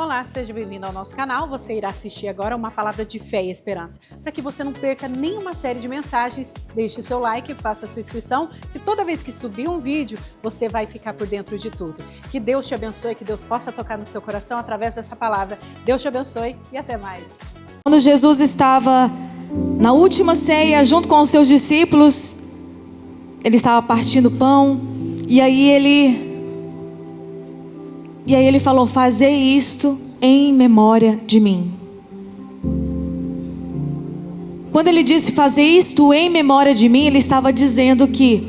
Olá, seja bem-vindo ao nosso canal. Você irá assistir agora uma palavra de fé e esperança. Para que você não perca nenhuma série de mensagens, deixe o seu like, faça a sua inscrição, que toda vez que subir um vídeo, você vai ficar por dentro de tudo. Que Deus te abençoe, que Deus possa tocar no seu coração através dessa palavra. Deus te abençoe e até mais. Quando Jesus estava na última ceia, junto com os seus discípulos, ele estava partindo pão, e aí ele falou: fazei isto em memória de mim. Quando ele disse fazer isto em memória de mim, ele estava dizendo que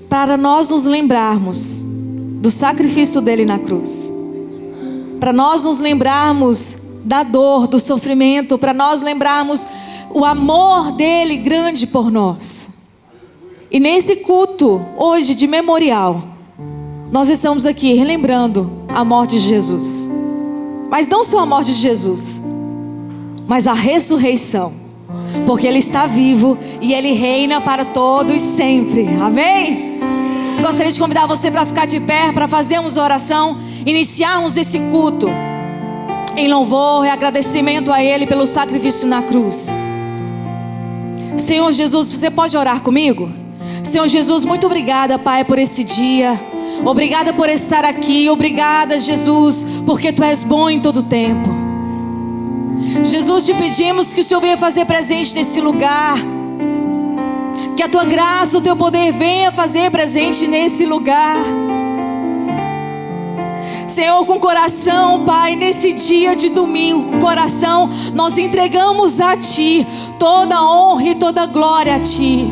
para nós nos lembrarmos do sacrifício dele na cruz, para nós nos lembrarmos da dor, do sofrimento, para nós lembrarmos o amor dele grande por nós. E nesse culto hoje de memorial, nós estamos aqui relembrando a morte de Jesus. Mas não só a morte de Jesus, mas a ressurreição. Porque Ele está vivo e Ele reina para todos sempre. Amém? Gostaria de convidar você para ficar de pé, para fazermos a oração, iniciarmos esse culto em louvor e agradecimento a Ele pelo sacrifício na cruz. Senhor Jesus, você pode orar comigo? Senhor Jesus, muito obrigada, Pai, por esse dia. Obrigada por estar aqui. Obrigada, Jesus, porque Tu és bom em todo tempo. Jesus, te pedimos que o Senhor venha fazer presente nesse lugar. Que a Tua graça, o Teu poder venha fazer presente nesse lugar. Senhor, com coração, Pai, nesse dia de domingo, com coração, nós entregamos a Ti toda honra e toda glória a Ti.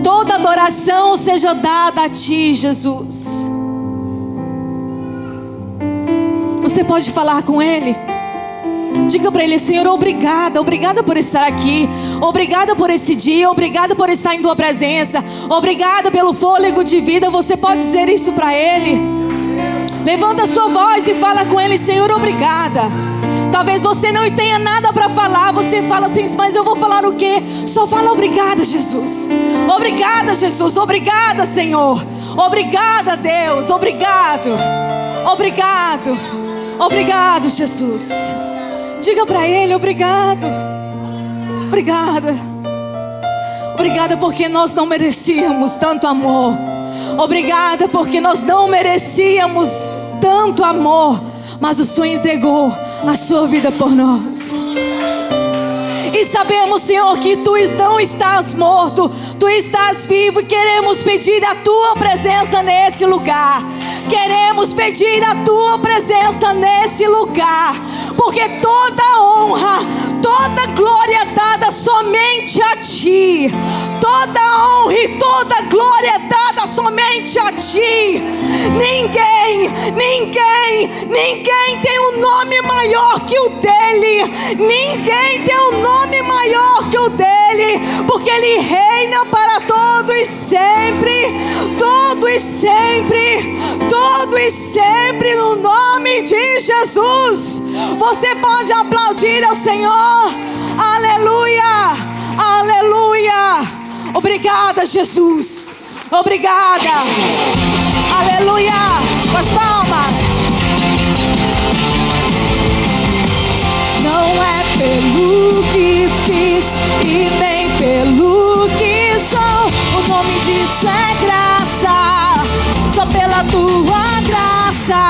Toda adoração seja dada a Ti, Jesus. Você pode falar com Ele? Diga para Ele: Senhor, obrigada, obrigada por estar aqui. Obrigada por esse dia, obrigada por estar em Tua presença. Obrigada pelo fôlego de vida. Você pode dizer isso para Ele? Levanta a sua voz e fala com Ele: Senhor, obrigada. Talvez você não tenha nada para falar. Você fala assim: mas eu vou falar o quê? Só fala obrigada, Jesus. Obrigada, Jesus. Obrigada, Senhor. Obrigada, Deus. Obrigado. Obrigado. Obrigado, Jesus. Diga para Ele: obrigado. Obrigada. Obrigada porque nós não merecíamos tanto amor. Obrigada porque nós não merecíamos tanto amor, mas o Senhor entregou a sua vida por nós. E sabemos, Senhor, que Tu não estás morto, Tu estás vivo, e queremos pedir a Tua presença nesse lugar. Queremos pedir a Tua presença nesse lugar, porque toda honra, toda glória é dada somente a Ti. Toda honra e toda glória é dada somente a Ti. Ninguém tem um nome maior que o dEle. Ninguém tem um nome maior que o dEle, porque Ele reina para todos e sempre. Todo e sempre. Todo e sempre, no nome de Jesus. Você pode aplaudir ao Senhor. Aleluia, aleluia. Obrigada, Jesus. Obrigada. Aleluia. Com as palmas. Não é pelo que fiz e nem pelo que sou. O nome disso é graça. Só pela Tua graça.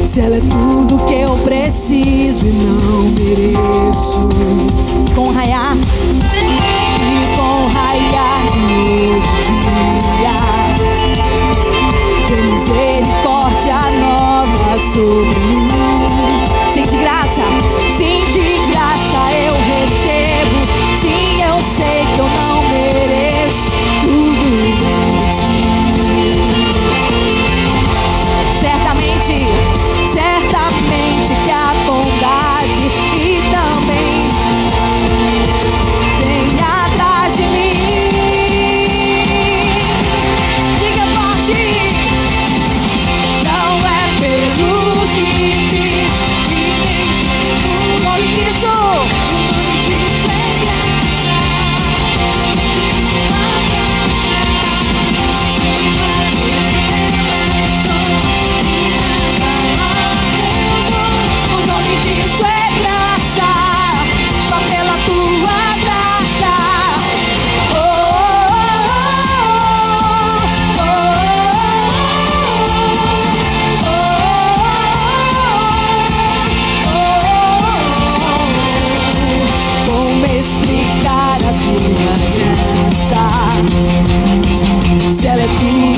Se ela é tudo que eu preciso e não mereço. Com raiar e com raiar de novo dia, tem misericórdia nova sobre mim. Sim, de graça eu recebo. Sim, eu sei que eu não mereço tudo de Ti. Certamente que a bondade e também vem atrás de mim. Diga forte.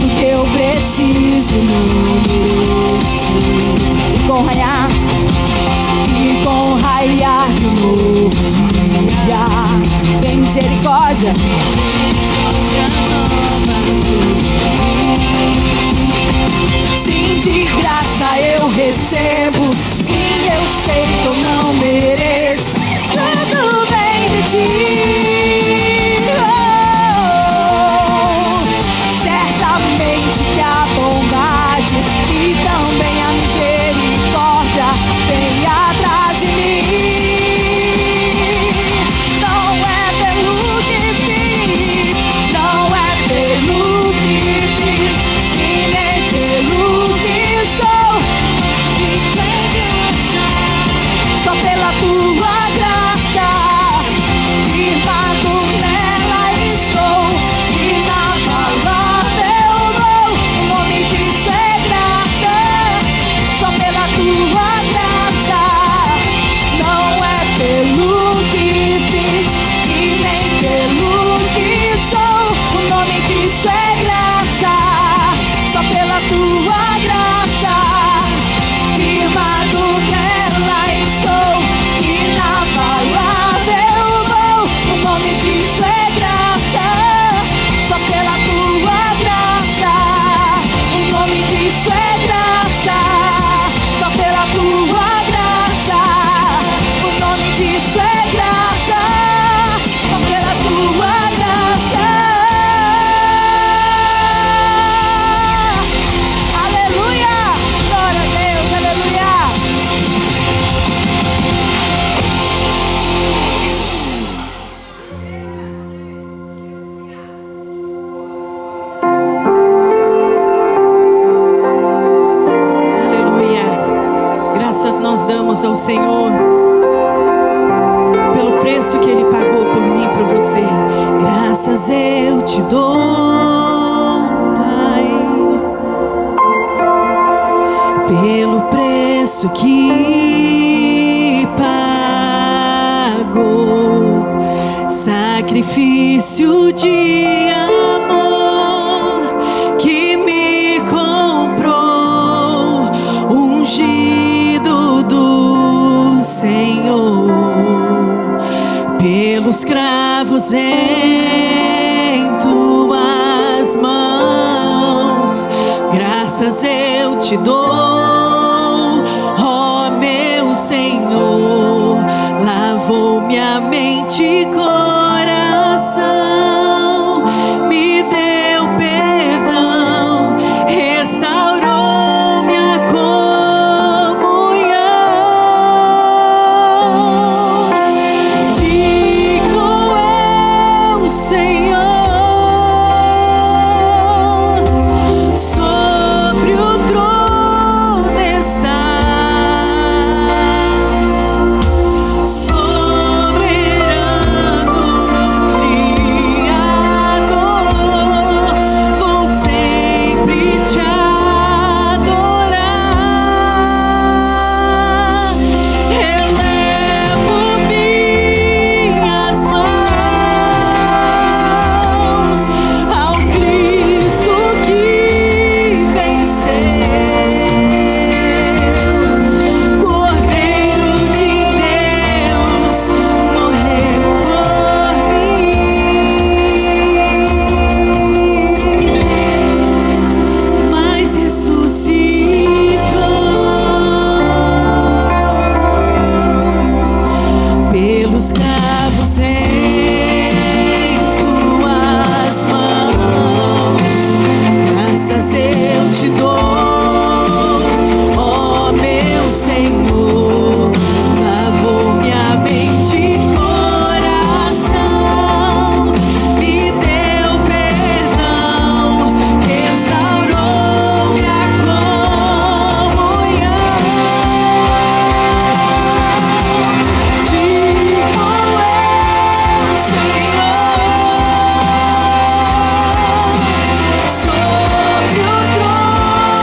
tudo que eu preciso, não mereço. E com raiar de um novo dia, tem misericórdia. Sim, de graça eu recebo. Sim, eu sei que eu não mereço. Tudo vem de ti. Certamente que a bondade e também a misericórdia vem atrás de mim. Não é pelo que fiz, não é pelo que fiz, e nem pelo que sou. Isso é graça, só pela tua graça. Firmado nela estou, e na palavra eu vou. O nome disso é graça, só pela tua graça. Não é pelo que fiz e nem pelo que sou. O nome disso é graça, só pela tua graça. Firmado nela estou, e na palavra eu vou. O nome disso é graça, só pela tua graça. O nome disso é graça, só pela tua graça. O nome disso é graça, só pela tua graça. Aleluia! Glória a Deus, aleluia! Aleluia! Graças nós damos ao Senhor pelo preço que Ele pagou por mim e por você. Graças eu te dou, Pai, pelo preço que pagou, sacrifício de amor que me comprou, ungido do Senhor, pelos cravos em tuas mãos. Graças eu te dou, ó meu Senhor. Lavou minha mente e coração, me deu perdão, restaurou minha comunhão. Digno é o Senhor, sobre o trono estás, soberano Criador, vou sempre te adorar. Elevo minhas mãos ao Cristo que venceu, Cordeiro de Deus, morreu por mim, mas ressuscitou pelos cravos em tuas mãos. Graças eu te dou, ó meu Senhor. Lavou minha mente e coração, me deu perdão, restaurou minha comunhão. Digno é o Senhor, sobre o trono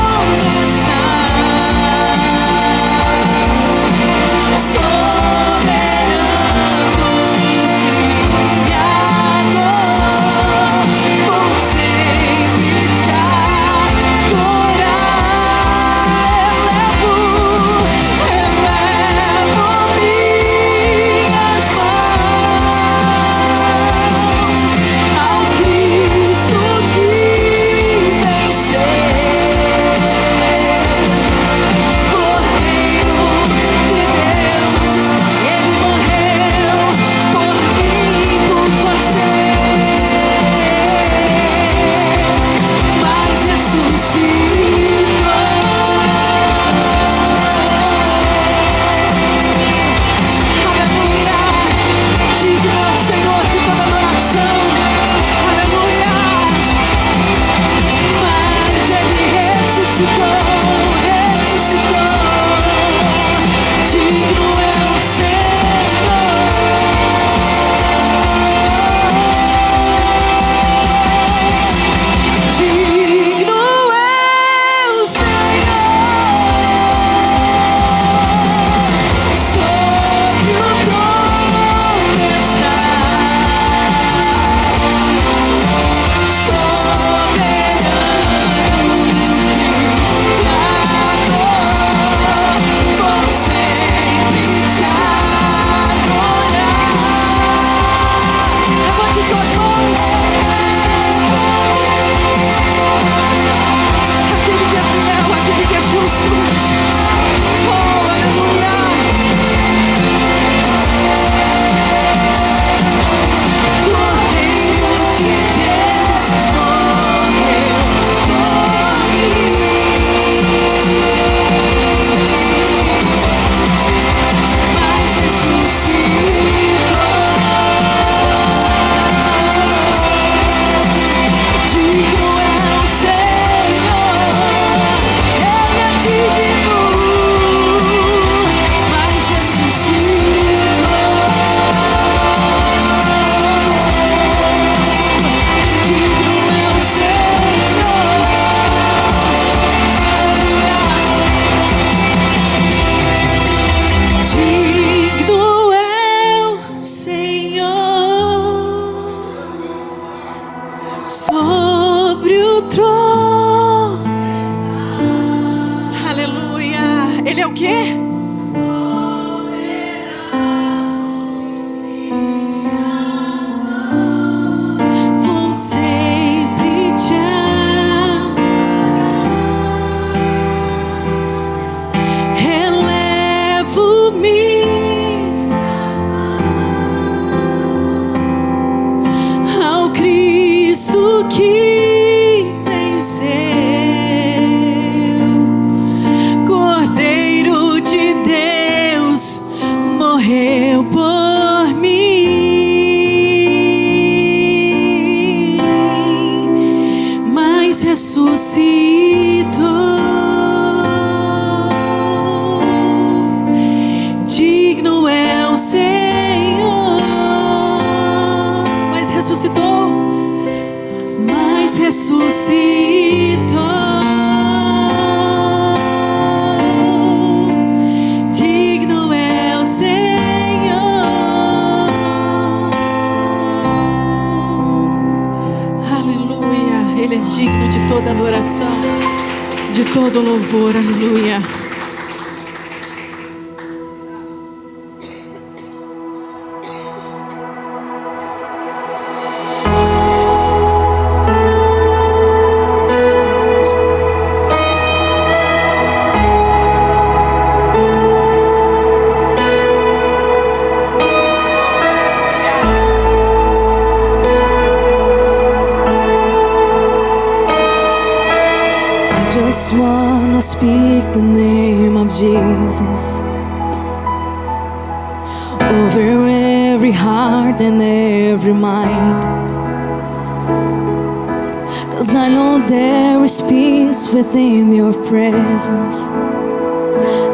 Within your presence,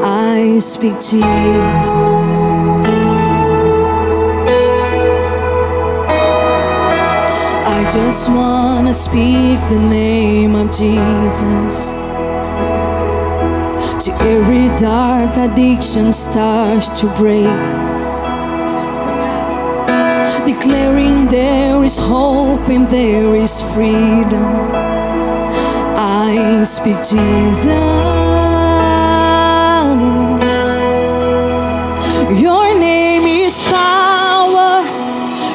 I speak Jesus. I just wanna speak the name of Jesus to every dark addiction starts to break, declaring there is hope and there is freedom. I speak Jesus. Your name is power.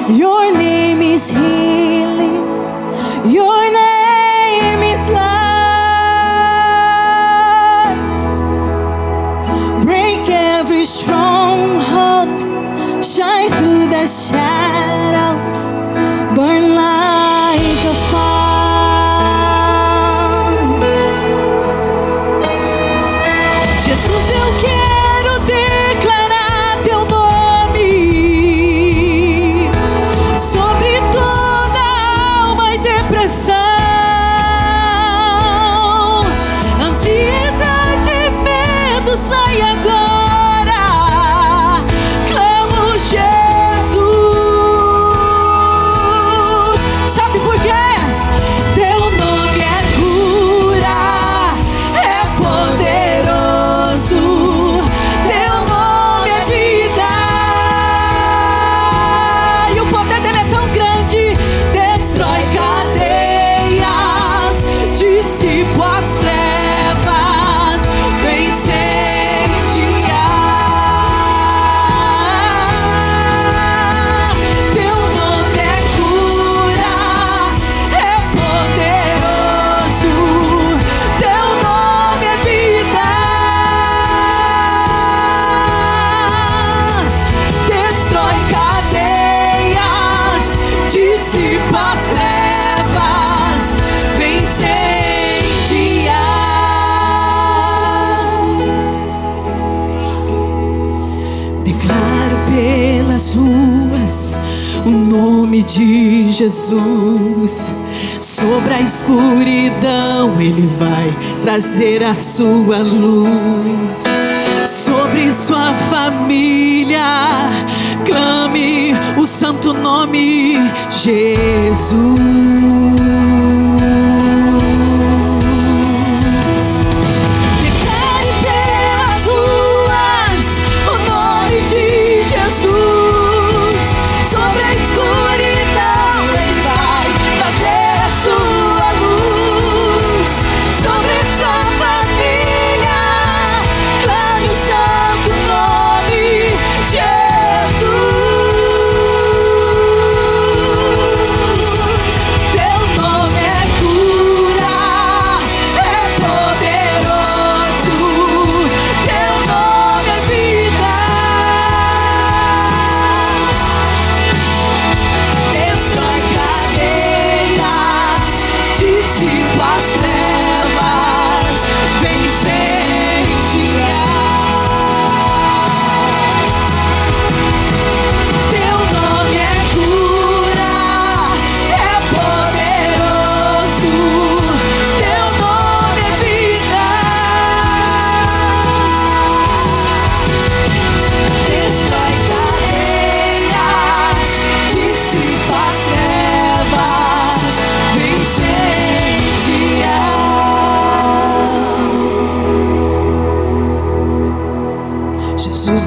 Your name is healing. Your name is life. Break every stronghold. Shine through the shadows. Burn like a fire. Jesus, eu quero declarar teu nome sobre toda Declaro pelas ruas o nome de Jesus. Sobre a escuridão Ele vai trazer a sua luz. Sobre sua família clame o santo nome Jesus.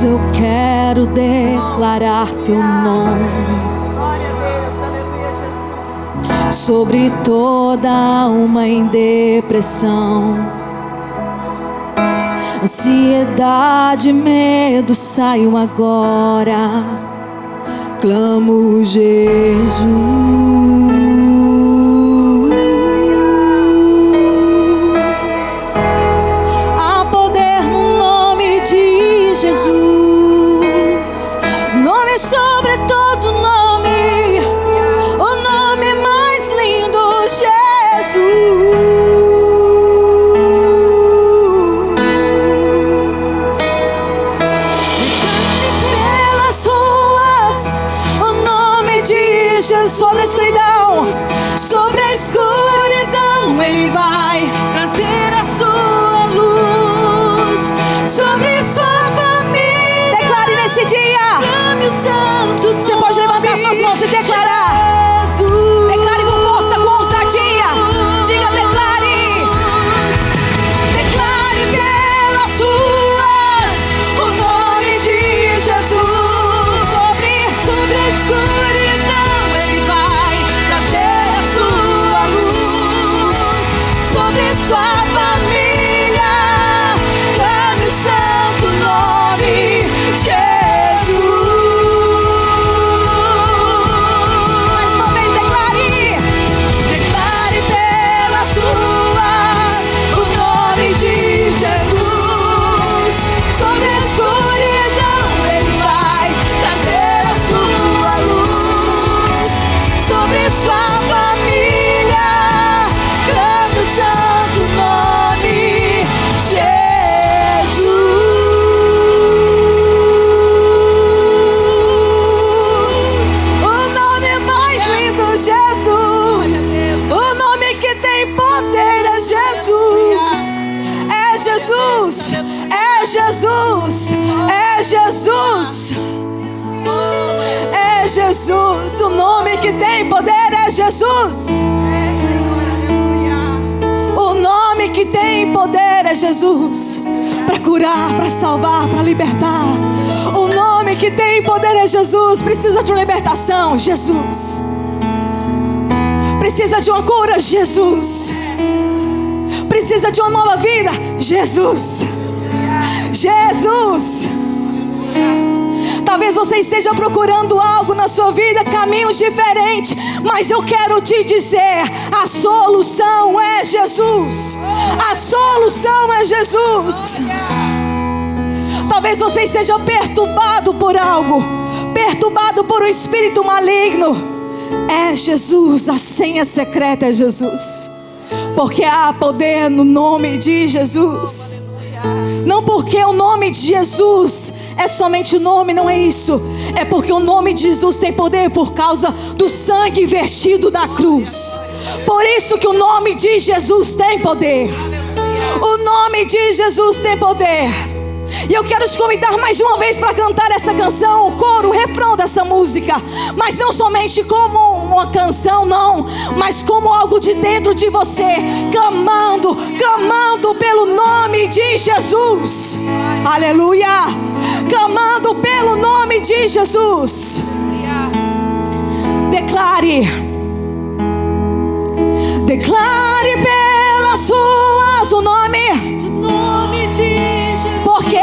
Eu quero declarar teu nome sobre toda alma em depressão, ansiedade, medo, saiam agora. Clamo Jesus. Há poder no nome de Jesus. Nome sobre todo nome, o nome mais lindo, Jesus. Pelas ruas, o nome de Jesus. Sobre a escuridão, sobre a escuridão, Ele vai trazer a sua luz. Sobre sua família, declare nesse dia. Você pode levantar suas mãos e declarar. Declare com força, com ousadia. Diga, declare. Declare pelas ruas o nome de Jesus. Sobre a escuridão Ele vai trazer a sua luz. Sobre sua família clame o santo nome Jesus. Jesus, o nome que tem poder é Jesus. O nome que tem poder é Jesus. Para curar, para salvar, para libertar. O nome que tem poder é Jesus. Precisa de uma libertação, Jesus. Precisa de uma cura, Jesus. Precisa de uma nova vida, Jesus. Jesus. Talvez você esteja procurando algo na sua vida, caminhos diferentes, mas eu quero te dizer, a solução é Jesus. A solução é Jesus. Talvez você esteja perturbado por algo, perturbado por um espírito maligno. É Jesus, a senha secreta é Jesus. Porque há poder no nome de Jesus. Não porque o nome de Jesus É somente o nome, não é isso. É porque o nome de Jesus tem poder por causa do sangue vertido na cruz. Por isso que o nome de Jesus tem poder. O nome de Jesus tem poder. E eu quero te convidar mais uma vez para cantar essa canção, o coro, o refrão dessa música. Mas não somente como uma canção, não, mas como algo de dentro de você, clamando, clamando pelo nome de Jesus. Aleluia! Clamando pelo nome de Jesus. Declare pelas ruas o nome de Jesus. Porque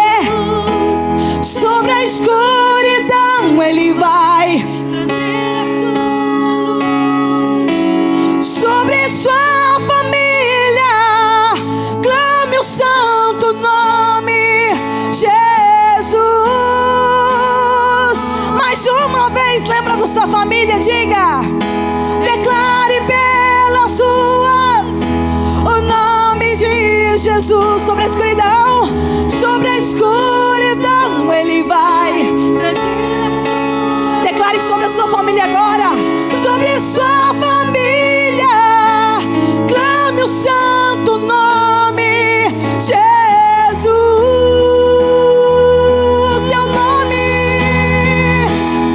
sobre a escuridão Ele vai Trazer a sua luz. sobre sua família. Clame o santo nome Jesus. Mais uma vez, lembra da sua família, diga. Declare pelas ruas o nome de Jesus. Sobre a escuridão, sobre a escuridão Ele vai Trazer a sua Declare sobre a sua família agora. Sobre sua família. Clame o santo nome Jesus.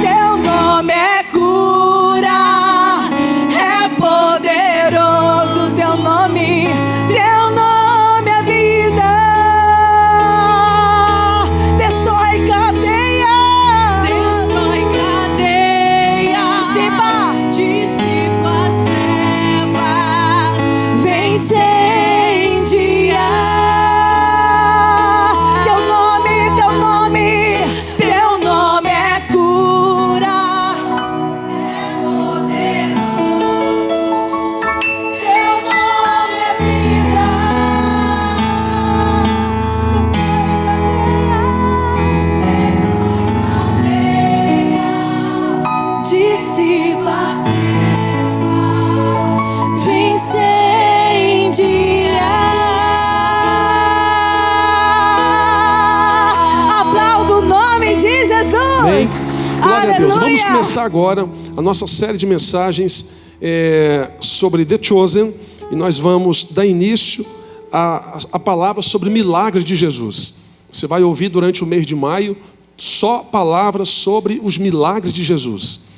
Teu nome é cura, é poderoso. Teu nome é vida. Destrói cadeias. destrói cadeias. Dissipa Dissipa as trevas. vem incendiar. Teu nome é cura, É poderoso. teu nome é vida. Destrói cadeias, dissipa, vem incendiar. Aplauda o nome de Jesus. Amém. Glória a Deus. Vamos Aleluia. começar agora a nossa série de mensagens sobre The Chosen. E nós vamos dar início à palavra sobre milagres de Jesus. Você vai ouvir durante o mês de maio só palavras sobre os milagres de Jesus.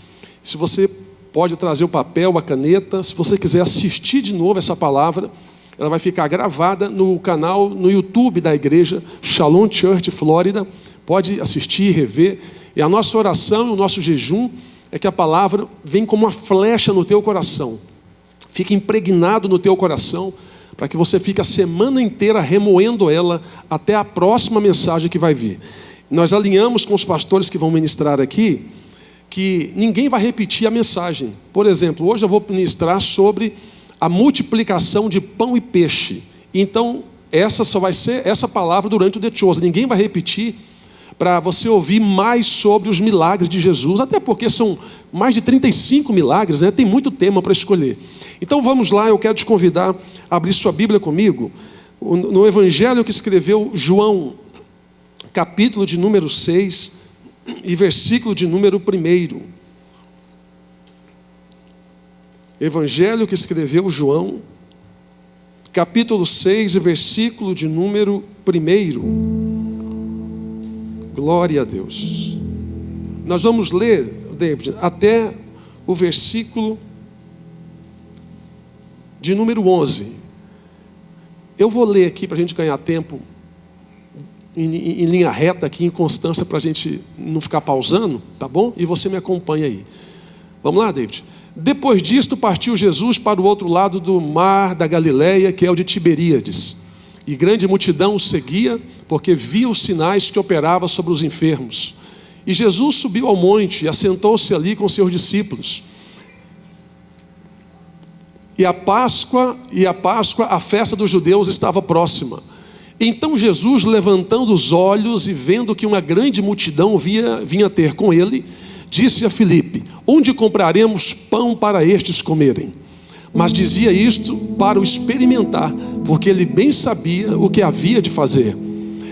Se você pode trazer o papel, a caneta, se você quiser assistir de novo essa palavra, ela vai ficar gravada no canal, no YouTube da igreja Shalom Church Flórida. Pode assistir, rever. E a nossa oração, o nosso jejum é que a palavra venha como uma flecha no teu coração. Fique impregnado no teu coração, para que você fique a semana inteira remoendo ela até a próxima mensagem que vai vir. Nós alinhamos com os pastores que vão ministrar aqui, que ninguém vai repetir a mensagem. Por exemplo, hoje eu vou ministrar sobre a multiplicação de pão e peixe. Então, essa só vai ser essa palavra durante o The Chosen. Ninguém vai repetir, para você ouvir mais sobre os milagres de Jesus, até porque são mais de 35 milagres, né? Tem muito tema para escolher. Então vamos lá, eu quero te convidar a abrir sua Bíblia comigo, no Evangelho que escreveu João, capítulo de número 6 e versículo de número 1. Evangelho que escreveu João, capítulo 6 e versículo de número 1. Glória a Deus. Nós vamos ler, David, até o versículo de número 11. Eu vou ler aqui para a gente ganhar tempo em linha reta aqui, em constância, para a gente não ficar pausando, tá bom? E você me acompanha aí. Vamos lá, David. Depois disto partiu Jesus para o outro lado do mar da Galileia, que é o de Tiberíades. E grande multidão o seguia, porque via os sinais que operava sobre os enfermos. E Jesus subiu ao monte e assentou-se ali com seus discípulos. E a Páscoa, a festa dos judeus, estava próxima. Então Jesus, levantando os olhos e vendo que uma grande multidão vinha ter com ele, disse a Filipe: onde compraremos pão para estes comerem? Mas dizia isto para o experimentar, porque ele bem sabia o que havia de fazer.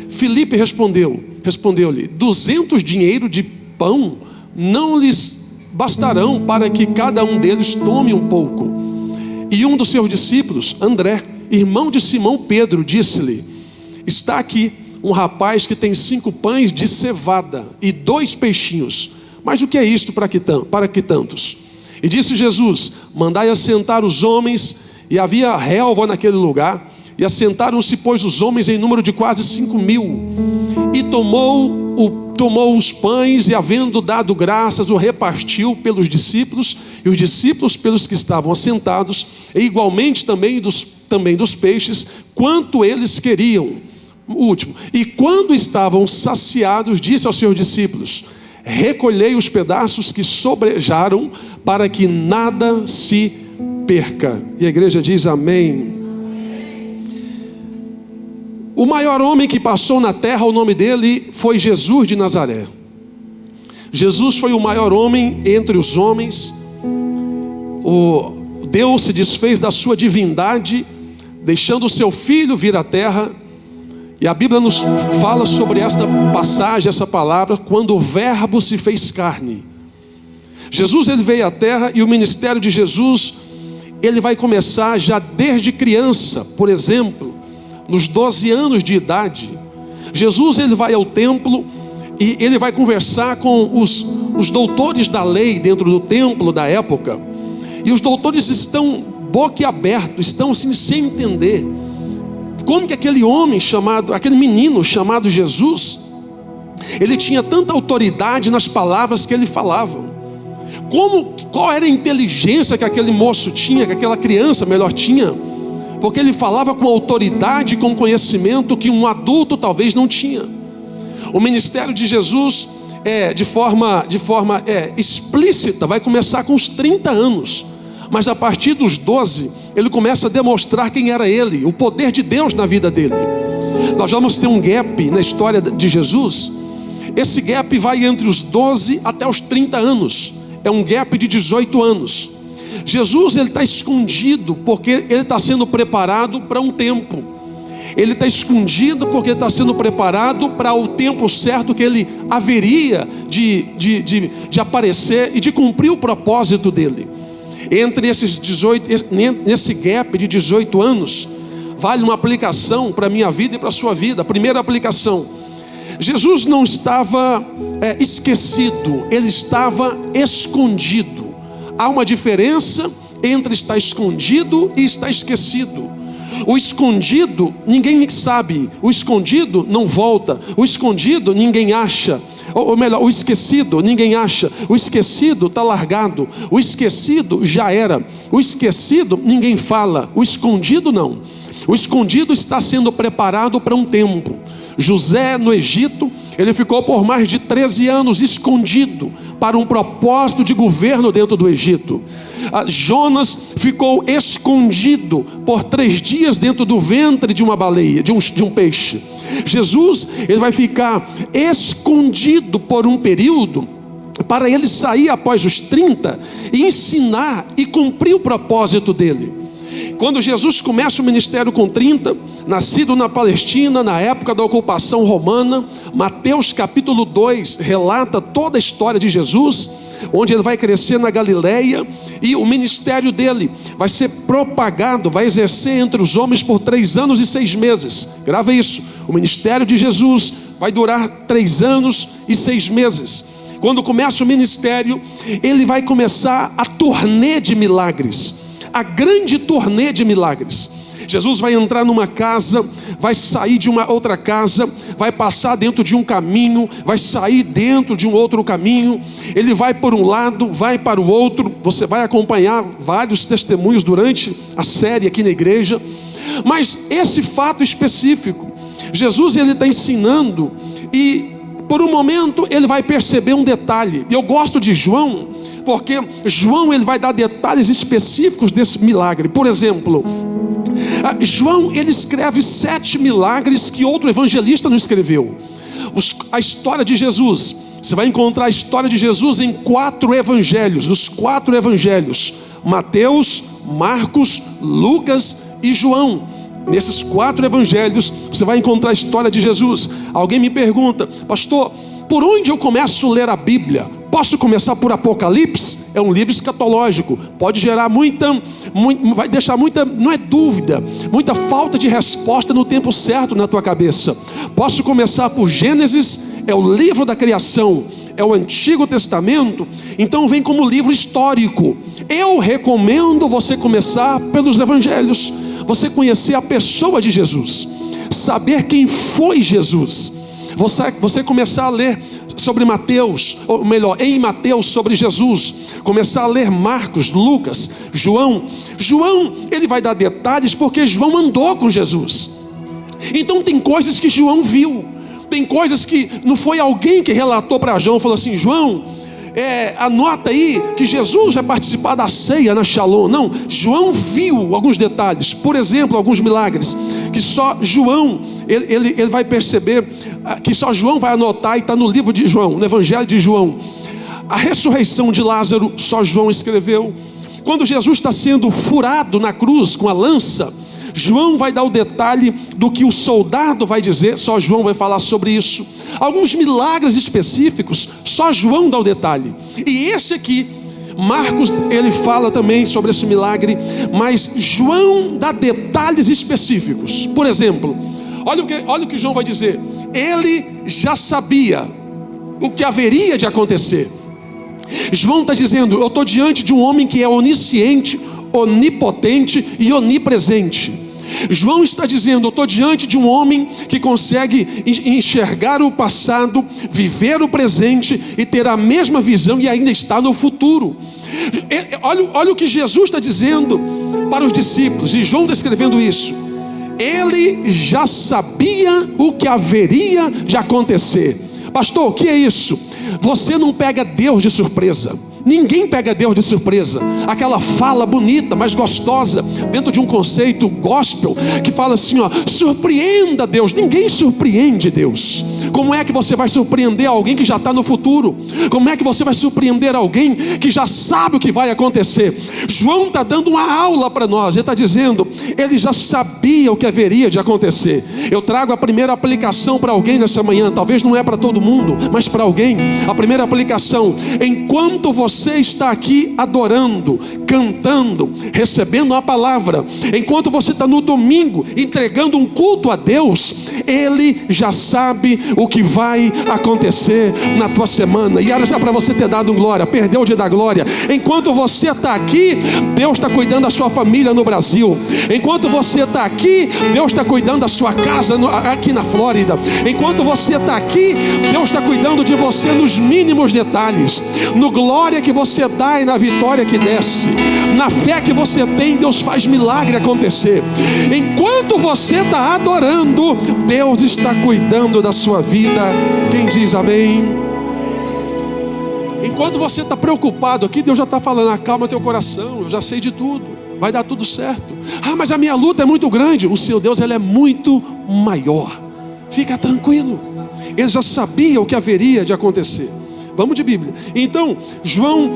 Filipe respondeu: respondeu-lhe: 200 dinheiros de pão não lhes bastarão para que cada um deles tome um pouco. E um dos seus discípulos, André, irmão de Simão Pedro, disse-lhe: está aqui um rapaz que tem 5 pães de cevada e 2 peixinhos. Mas o que é isto para que tantos? E disse Jesus: mandai assentar os homens. E havia relva naquele lugar. E assentaram-se, pois, os homens em número de quase 5.000. E tomou os pães e, havendo dado graças, o repartiu pelos discípulos, e os discípulos pelos que estavam assentados, e igualmente também dos peixes, quanto eles queriam. O último: e quando estavam saciados, disse aos seus discípulos: recolhei os pedaços que sobrejaram, para que nada se perca. E a igreja diz amém. O maior homem que passou na terra, o nome dele foi Jesus de Nazaré. Jesus foi o maior homem entre os homens. Deus se desfez da sua divindade, deixando o seu filho vir à terra. E a Bíblia nos fala sobre esta passagem, essa palavra, quando o verbo se fez carne. Jesus, ele veio à terra, e o ministério de Jesus, ele vai começar já desde criança. Por exemplo, nos 12 anos de idade, Jesus, ele vai ao templo e ele vai conversar com os doutores da lei dentro do templo da época. E os doutores estão boquiabertos, estão assim sem entender como que aquele menino chamado Jesus, ele tinha tanta autoridade nas palavras que ele falava. Qual era a inteligência que aquele moço tinha, que aquela criança melhor tinha? Porque ele falava com autoridade, com conhecimento que um adulto talvez não tinha. O ministério de Jesus, de forma explícita, vai começar com os 30 anos. Mas a partir dos 12, ele começa a demonstrar quem era ele, o poder de Deus na vida dele. Nós vamos ter um gap na história de Jesus. Esse gap vai entre os 12 até os 30 anos. É um gap de 18 anos. Jesus, ele está escondido porque ele está sendo preparado para um tempo. Ele está escondido porque ele está sendo preparado para o tempo certo que ele haveria de aparecer e de cumprir o propósito dele. Entre nesse gap de 18 anos, vale uma aplicação para a minha vida e para a sua vida. A primeira aplicação: Jesus não estava esquecido, ele estava escondido. Há uma diferença entre estar escondido e estar esquecido. O escondido ninguém sabe, o escondido não volta, o escondido ninguém acha, ou melhor, o esquecido ninguém acha, o esquecido está largado, o esquecido já era, o esquecido ninguém fala, o escondido não. O escondido está sendo preparado para um tempo. José, no Egito, ele ficou por mais de 13 anos escondido para um propósito de governo dentro do Egito. Jonas ficou escondido por 3 dias dentro do ventre de uma baleia, de um peixe. Jesus, ele vai ficar escondido por um período, para ele sair após os 30 e ensinar e cumprir o propósito dele. Quando Jesus começa o ministério com 30, nascido na Palestina, na época da ocupação romana, Mateus capítulo 2 relata toda a história de Jesus, onde ele vai crescer na Galileia, e o ministério dele vai ser propagado, vai exercer entre os homens por 3 anos e 6 meses. Grava isso: o ministério de Jesus vai durar 3 anos e 6 meses. Quando começa o ministério, ele vai começar a turnê de milagres, a grande turnê de milagres. Jesus vai entrar numa casa, vai sair de uma outra casa, vai passar dentro de um caminho, vai sair dentro de um outro caminho. Ele vai por um lado, vai para o outro. Você vai acompanhar vários testemunhos durante a série aqui na igreja. Mas esse fato específico, Jesus, ele está ensinando, e por um momento ele vai perceber um detalhe. Eu gosto de João, porque João, ele vai dar detalhes específicos desse milagre. Por exemplo, João, ele escreve 7 milagres que outro evangelista não escreveu. A história de Jesus, você vai encontrar a história de Jesus em 4 evangelhos. Nos 4 evangelhos: Mateus, Marcos, Lucas e João. Nesses 4 evangelhos, você vai encontrar a história de Jesus. Alguém me pergunta: pastor, por onde eu começo a ler a Bíblia? Posso começar por Apocalipse? É um livro escatológico. Pode gerar vai deixar muita, não é dúvida, muita falta de resposta no tempo certo na tua cabeça. Posso começar por Gênesis? É o livro da criação, é o Antigo Testamento. Então vem como livro histórico. Eu recomendo você começar pelos evangelhos. Você conhecer a pessoa de Jesus, saber quem foi Jesus. Você começar a ler sobre Mateus, ou melhor, em Mateus, sobre Jesus. Começar a ler Marcos, Lucas, João. João, ele vai dar detalhes porque João andou com Jesus. Então tem coisas que João viu. Tem coisas que não foi alguém que relatou para João, falou assim: João, anota aí que Jesus vai participar da ceia na Shalom. Não, João viu alguns detalhes. Por exemplo, alguns milagres que só João, ele vai perceber, que só João vai anotar, e está no livro de João, no Evangelho de João. A ressurreição de Lázaro, só João escreveu. Quando Jesus está sendo furado na cruz com a lança, João vai dar o detalhe do que o soldado vai dizer, só João vai falar sobre isso. Alguns milagres específicos, só João dá o detalhe. E esse aqui, Marcos, ele fala também sobre esse milagre, mas João dá detalhes específicos. Por exemplo, olha o que João vai dizer. Ele já sabia o que haveria de acontecer. João está dizendo: eu estou diante de um homem que é onisciente, onipotente e onipresente. João está dizendo: eu estou diante de um homem que consegue enxergar o passado, viver o presente e ter a mesma visão e ainda está no futuro. Olha o que Jesus está dizendo para os discípulos, e João está escrevendo isso. Ele já sabia o que haveria de acontecer. Pastor, o que é isso? Você não pega Deus de surpresa. Ninguém pega Deus de surpresa. Aquela fala bonita, mas gostosa, dentro de um conceito gospel, que fala assim, surpreenda Deus. Ninguém surpreende Deus. Como é que você vai surpreender alguém que já está no futuro? Como é que você vai surpreender alguém que já sabe o que vai acontecer? João está dando uma aula para nós. Ele está dizendo, ele já sabia o que haveria de acontecer. Eu trago a primeira aplicação para alguém nessa manhã. Talvez não é para todo mundo, mas para alguém. A primeira aplicação: enquanto você está aqui adorando, cantando, recebendo a palavra, enquanto você está no domingo entregando um culto a Deus, Ele já sabe o que vai acontecer na tua semana. E era já para você ter dado glória, perdeu o dia da glória. Enquanto você está aqui, Deus está cuidando da sua família no Brasil. Enquanto você está aqui, Deus está cuidando da sua casa aqui na Flórida. Enquanto você está aqui, Deus está cuidando de você nos mínimos detalhes. No glória que você dá e na vitória que desce. Na fé que você tem, Deus faz milagre acontecer. Enquanto você está adorando, Deus está cuidando da sua vida. Quem diz amém? Enquanto você está preocupado aqui, Deus já está falando: acalma teu coração, eu já sei de tudo, vai dar tudo certo. Mas a minha luta é muito grande. O seu Deus, ele é muito maior. Fica tranquilo, ele já sabia o que haveria de acontecer. Vamos de Bíblia. Então, João,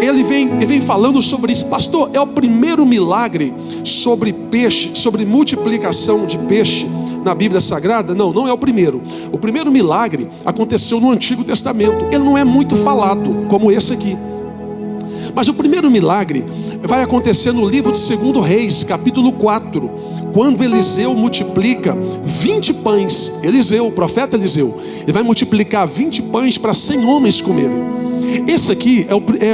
ele vem falando sobre isso. Pastor, é o primeiro milagre sobre peixe, sobre multiplicação de peixe na Bíblia Sagrada? Não, não é o primeiro. O primeiro milagre aconteceu no Antigo Testamento. Ele não é muito falado como esse aqui. Mas o primeiro milagre vai acontecer no livro de 2 Reis, capítulo 4, quando Eliseu multiplica 20 pães. Eliseu, o profeta Eliseu, ele vai multiplicar 20 pães para 100 homens comerem. Esse aqui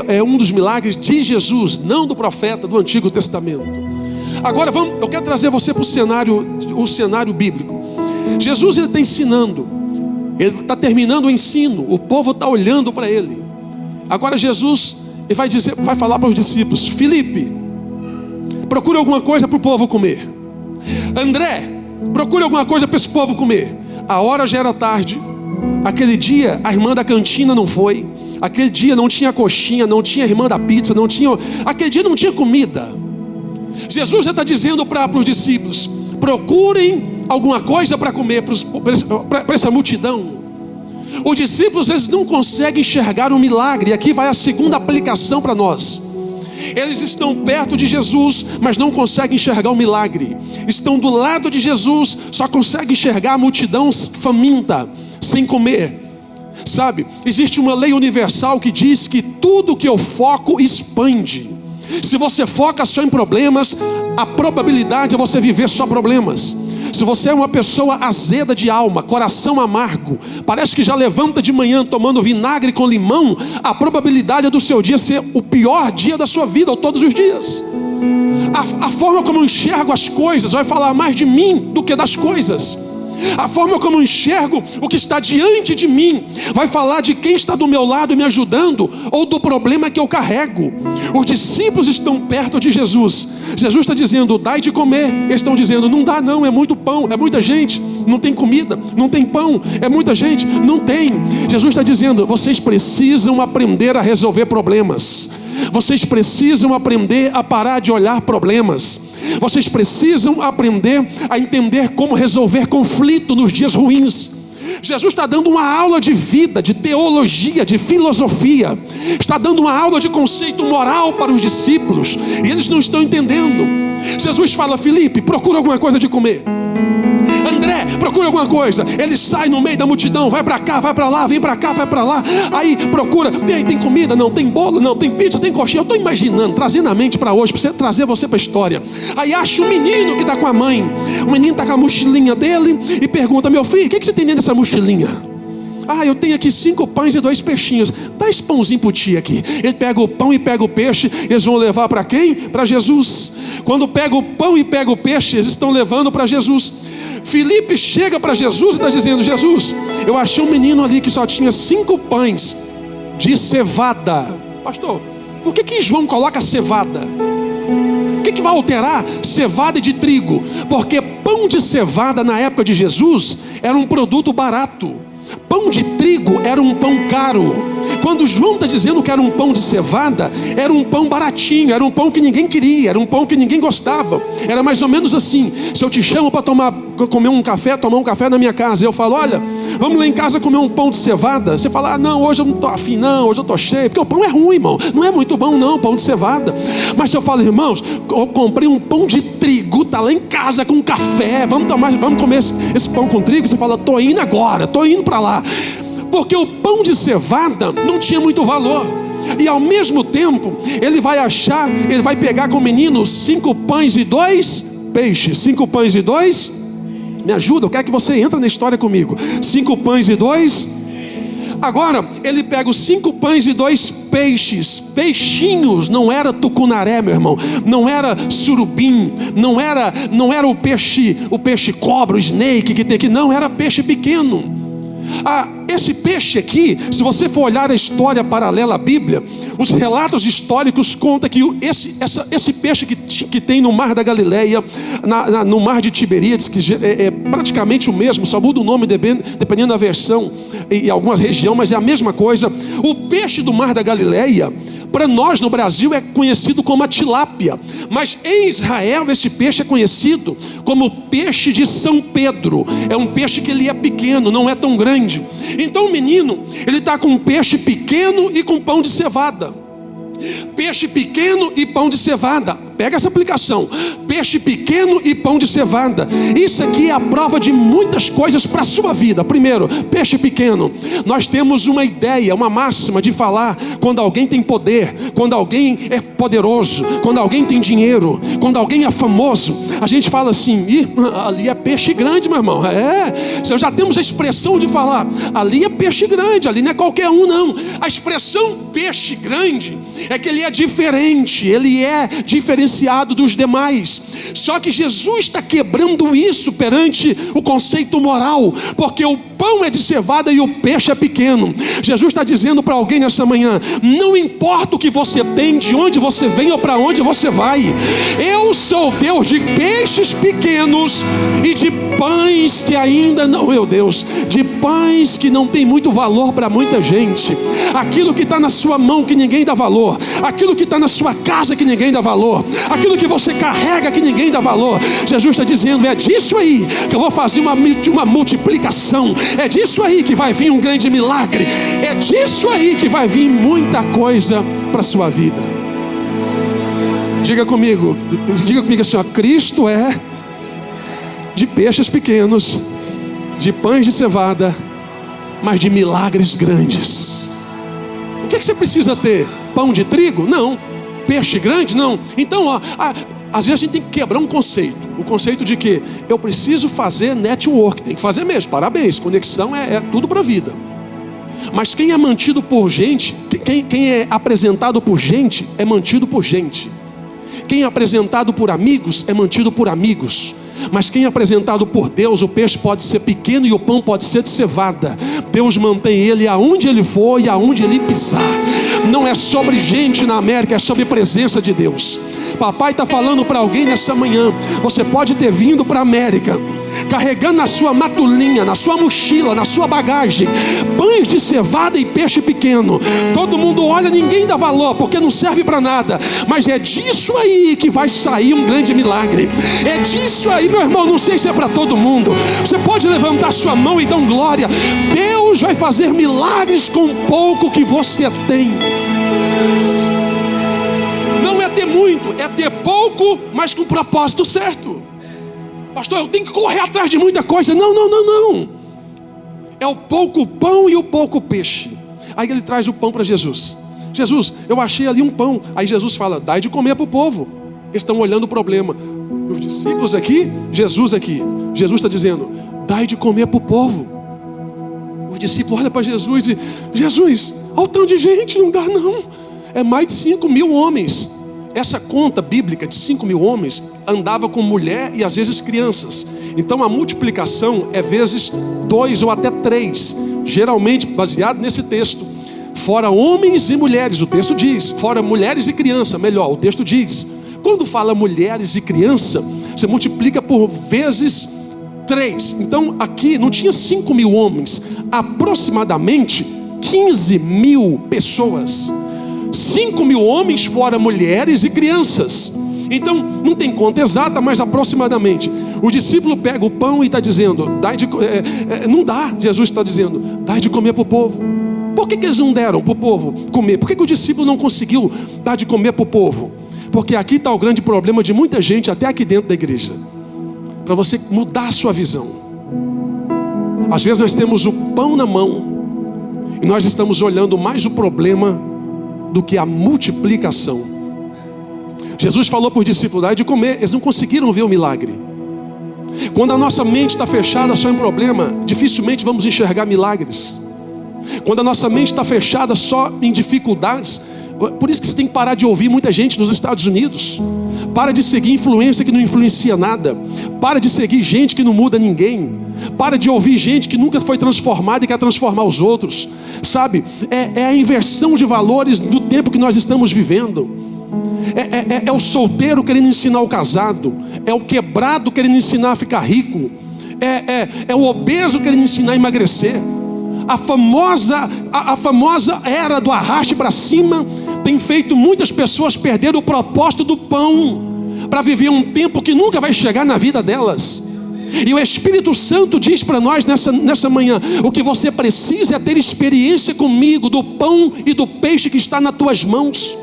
é um dos milagres de Jesus, não do profeta do Antigo Testamento. Agora eu quero trazer você para o cenário bíblico. Jesus, ele está ensinando, ele está terminando o ensino, o povo está olhando para ele. Agora Jesus, ele vai falar para os discípulos: Filipe, procure alguma coisa para o povo comer. André, procure alguma coisa para esse povo comer. A hora já era tarde. Aquele dia a irmã da cantina não foi. Aquele dia não tinha coxinha, não tinha irmã da pizza, aquele dia não tinha comida. Jesus já está dizendo para os discípulos: procurem alguma coisa para comer para essa multidão. Os discípulos, eles não conseguem enxergar o milagre. E aqui vai a segunda aplicação para nós. Eles estão perto de Jesus, mas não conseguem enxergar o milagre. Estão do lado de Jesus, só conseguem enxergar a multidão faminta, sem comer. Sabe, existe uma lei universal que diz que tudo que eu foco expande. Se você foca só em problemas, a probabilidade é você viver só problemas. Se você é uma pessoa azeda de alma, coração amargo, parece que já levanta de manhã tomando vinagre com limão, a probabilidade é do seu dia ser o pior dia da sua vida, ou todos os dias. A forma como eu enxergo as coisas vai falar mais de mim do que das coisas. A forma como eu enxergo o que está diante de mim vai falar de quem está do meu lado me ajudando, ou do problema que eu carrego. Os discípulos estão perto de Jesus. Jesus está dizendo, dai de comer. Eles estão dizendo, não dá não, é muito pão, é muita gente, não tem comida, não tem pão, é muita gente, não tem. Jesus está dizendo, vocês precisam aprender a resolver problemas. Vocês precisam aprender a parar de olhar problemas. Vocês precisam aprender a entender como resolver conflito nos dias ruins. Jesus está dando uma aula de vida, de teologia, de filosofia. Está dando uma aula de conceito moral para os discípulos. E eles não estão entendendo. Jesus fala, Felipe, procura alguma coisa de comer. André, procura alguma coisa. Ele sai no meio da multidão, vai para cá, vai para lá, vem para cá, vai para lá. Aí procura, tem comida? Não, tem bolo? Não, tem pizza, tem coxinha. Eu estou imaginando, trazendo a mente para hoje, para trazer você para a história. Aí acha um menino que está com a mãe. O menino está com a mochilinha dele e pergunta, meu filho, o que você tem dentro dessa mochilinha? Ah, eu tenho aqui 5 pães e 2 peixinhos. Dá esse pãozinho para o tio aqui. Ele pega o pão e pega o peixe. Eles vão levar para quem? Para Jesus. Quando pega o pão e pega o peixe, eles estão levando para Jesus. Filipe chega para Jesus e está dizendo, Jesus, eu achei um menino ali que só tinha 5 pães de cevada. Pastor, por que João coloca cevada? O que vai alterar cevada e de trigo? Porque pão de cevada na época de Jesus era um produto barato. Pão de trigo era um pão caro. Quando João está dizendo que era um pão de cevada, era um pão baratinho, era um pão que ninguém queria, era um pão que ninguém gostava. Era mais ou menos assim, se eu te chamo para tomar um café na minha casa, eu falo, olha, vamos lá em casa comer um pão de cevada. Você fala, não, hoje eu não estou afim não, hoje eu estou cheio, porque o pão é ruim, irmão, não é muito bom não, pão de cevada. Mas se eu falo, irmãos, eu comprei um pão de trigo, está lá em casa com café, vamos comer esse pão com trigo, você fala, estou indo agora, estou indo para lá. Porque o pão de cevada não tinha muito valor. E ao mesmo tempo, ele vai pegar com o menino 5 pães e 2 peixes. 5 pães e 2, me ajuda, eu quero que você entre na história comigo. 5 pães e 2. Agora, ele pega os 5 pães e 2 peixes. Peixinhos, não era tucunaré, meu irmão. Não era surubim. Não era o peixe cobra, o snake que tem aqui. Não, era peixe pequeno. Esse peixe aqui, se você for olhar a história paralela à Bíblia, os relatos históricos contam que esse peixe que tem no mar da Galileia, no mar de Tiberíades, que é praticamente o mesmo, só muda o nome dependendo da versão e alguma região, mas é a mesma coisa. O peixe do mar da Galileia, para nós no Brasil é conhecido como a tilápia, mas em Israel esse peixe é conhecido como peixe de São Pedro. É um peixe que ele é pequeno, não é tão grande. Então o menino, ele está com um peixe pequeno e com pão de cevada. Peixe pequeno e pão de cevada. Pega essa aplicação. Peixe pequeno e pão de cevada. Isso aqui é a prova de muitas coisas para a sua vida. Primeiro, peixe pequeno. Nós temos uma ideia, uma máxima de falar quando alguém tem poder, quando alguém é poderoso, quando alguém tem dinheiro, quando alguém é famoso. A gente fala assim, ali é peixe grande, meu irmão. Já temos a expressão de falar, ali é peixe grande, ali não é qualquer um não. A expressão peixe grande é que ele é diferente, ele é diferenciado dos demais. Só que Jesus está quebrando isso perante o conceito moral, porque o pão é de cevada e o peixe é pequeno. Jesus está dizendo para alguém nessa manhã, não importa o que você tem, de onde você vem ou para onde você vai, eu sou Deus de peixes pequenos e de pães que ainda não, meu Deus, de pães que não tem muito valor para muita gente. Aquilo que está na sua mão que ninguém dá valor, aquilo que está na sua casa que ninguém dá valor, aquilo que você carrega que ninguém dá valor. Jesus está dizendo, é disso aí que eu vou fazer uma multiplicação, é disso aí que vai vir um grande milagre, é disso aí que vai vir muita coisa para a sua vida. Diga comigo assim, ó, Cristo é de peixes pequenos, de pães de cevada, mas de milagres grandes. O que você precisa ter? Pão de trigo? Não. Peixe grande? Não. Então, ó, às vezes a gente tem que quebrar um conceito. O conceito de que eu preciso fazer network. Tem que fazer mesmo, parabéns. Conexão é tudo para a vida. Mas quem é mantido por gente, quem é apresentado por gente, é mantido por gente. Quem é apresentado por amigos, é mantido por amigos. Mas quem é apresentado por Deus, o peixe pode ser pequeno e o pão pode ser de cevada. Deus mantém ele aonde ele for e aonde ele pisar. Não é sobre gente na América, é sobre presença de Deus. Papai está falando para alguém nessa manhã. Você pode ter vindo para a América carregando na sua matulinha, na sua mochila, na sua bagagem, pães de cevada e peixe pequeno. Todo mundo olha, ninguém dá valor, porque não serve para nada. Mas é disso aí que vai sair um grande milagre. É disso aí, meu irmão, não sei se é para todo mundo. Você pode levantar sua mão e dar glória. Deus vai fazer milagres com o pouco que você tem. Não é ter muito, é ter pouco, mas com o propósito certo. Pastor, eu tenho que correr atrás de muita coisa. Não. É o pouco pão e o pouco peixe. Aí ele traz o pão para Jesus. Jesus, eu achei ali um pão. Aí Jesus fala, dai de comer para o povo. Eles estão olhando o problema. Os discípulos aqui, Jesus aqui. Jesus está dizendo, dai de comer para o povo. Os discípulos olham para Jesus e Jesus, olha o tanto de gente, não dá não. É mais de 5.000 homens. Essa conta bíblica de 5.000 homens andava com mulher e às vezes crianças. Então a multiplicação é vezes 2 ou até 3, geralmente baseado nesse texto. Fora homens e mulheres, o texto diz. Fora mulheres e criança, melhor, o texto diz. Quando fala mulheres e criança, você multiplica por vezes 3. Então aqui não tinha 5.000 homens, aproximadamente 15.000 pessoas. 5.000 homens fora mulheres e crianças. Então não tem conta exata, mas aproximadamente. O discípulo pega o pão e está dizendo, não dá, Jesus está dizendo, dai de comer para o povo. Por que eles não deram para o povo comer? Por que o discípulo não conseguiu dar de comer para o povo? Porque aqui está o grande problema de muita gente, até aqui dentro da igreja. Para você mudar a sua visão. Às vezes nós temos o pão na mão e nós estamos olhando mais o problema do que a multiplicação. Jesus falou para os discípulos, dai de comer. Eles não conseguiram ver o milagre. Quando a nossa mente está fechada só em problema, dificilmente vamos enxergar milagres. Quando a nossa mente está fechada só em dificuldades, por isso que você tem que parar de ouvir muita gente nos Estados Unidos. Para de seguir influência que não influencia nada. Para de seguir gente que não muda ninguém. Para de ouvir gente que nunca foi transformada e quer transformar os outros. Sabe, é a inversão de valores do tempo que nós estamos vivendo. É o solteiro querendo ensinar o casado. É o quebrado querendo ensinar a ficar rico. É o obeso querendo ensinar a emagrecer. A famosa era do arraste para cima tem feito muitas pessoas perder o propósito do pão para viver um tempo que nunca vai chegar na vida delas. E o Espírito Santo diz para nós nessa manhã, o que você precisa é ter experiência comigo do pão e do peixe que está nas tuas mãos.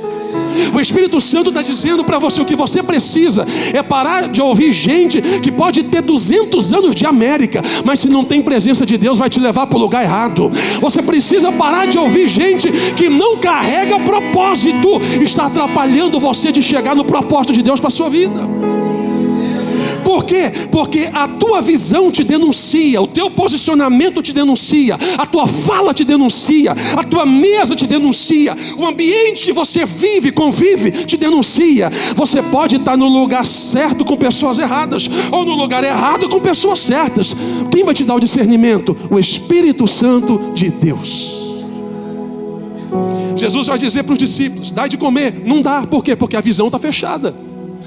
O Espírito Santo está dizendo para você, o que você precisa é parar de ouvir gente que pode ter 200 anos de América, mas se não tem presença de Deus vai te levar para o lugar errado. Você precisa parar de ouvir gente que não carrega propósito, está atrapalhando você de chegar no propósito de Deus para a sua vida. Por quê? Porque a tua visão te denuncia, o teu posicionamento te denuncia, a tua fala te denuncia, a tua mesa te denuncia, o ambiente que você vive, convive, te denuncia. Você pode estar no lugar certo com pessoas erradas, ou no lugar errado com pessoas certas. Quem vai te dar o discernimento? O Espírito Santo de Deus. Jesus vai dizer para os discípulos, dai de comer. Não dá, por quê? Porque a visão está fechada.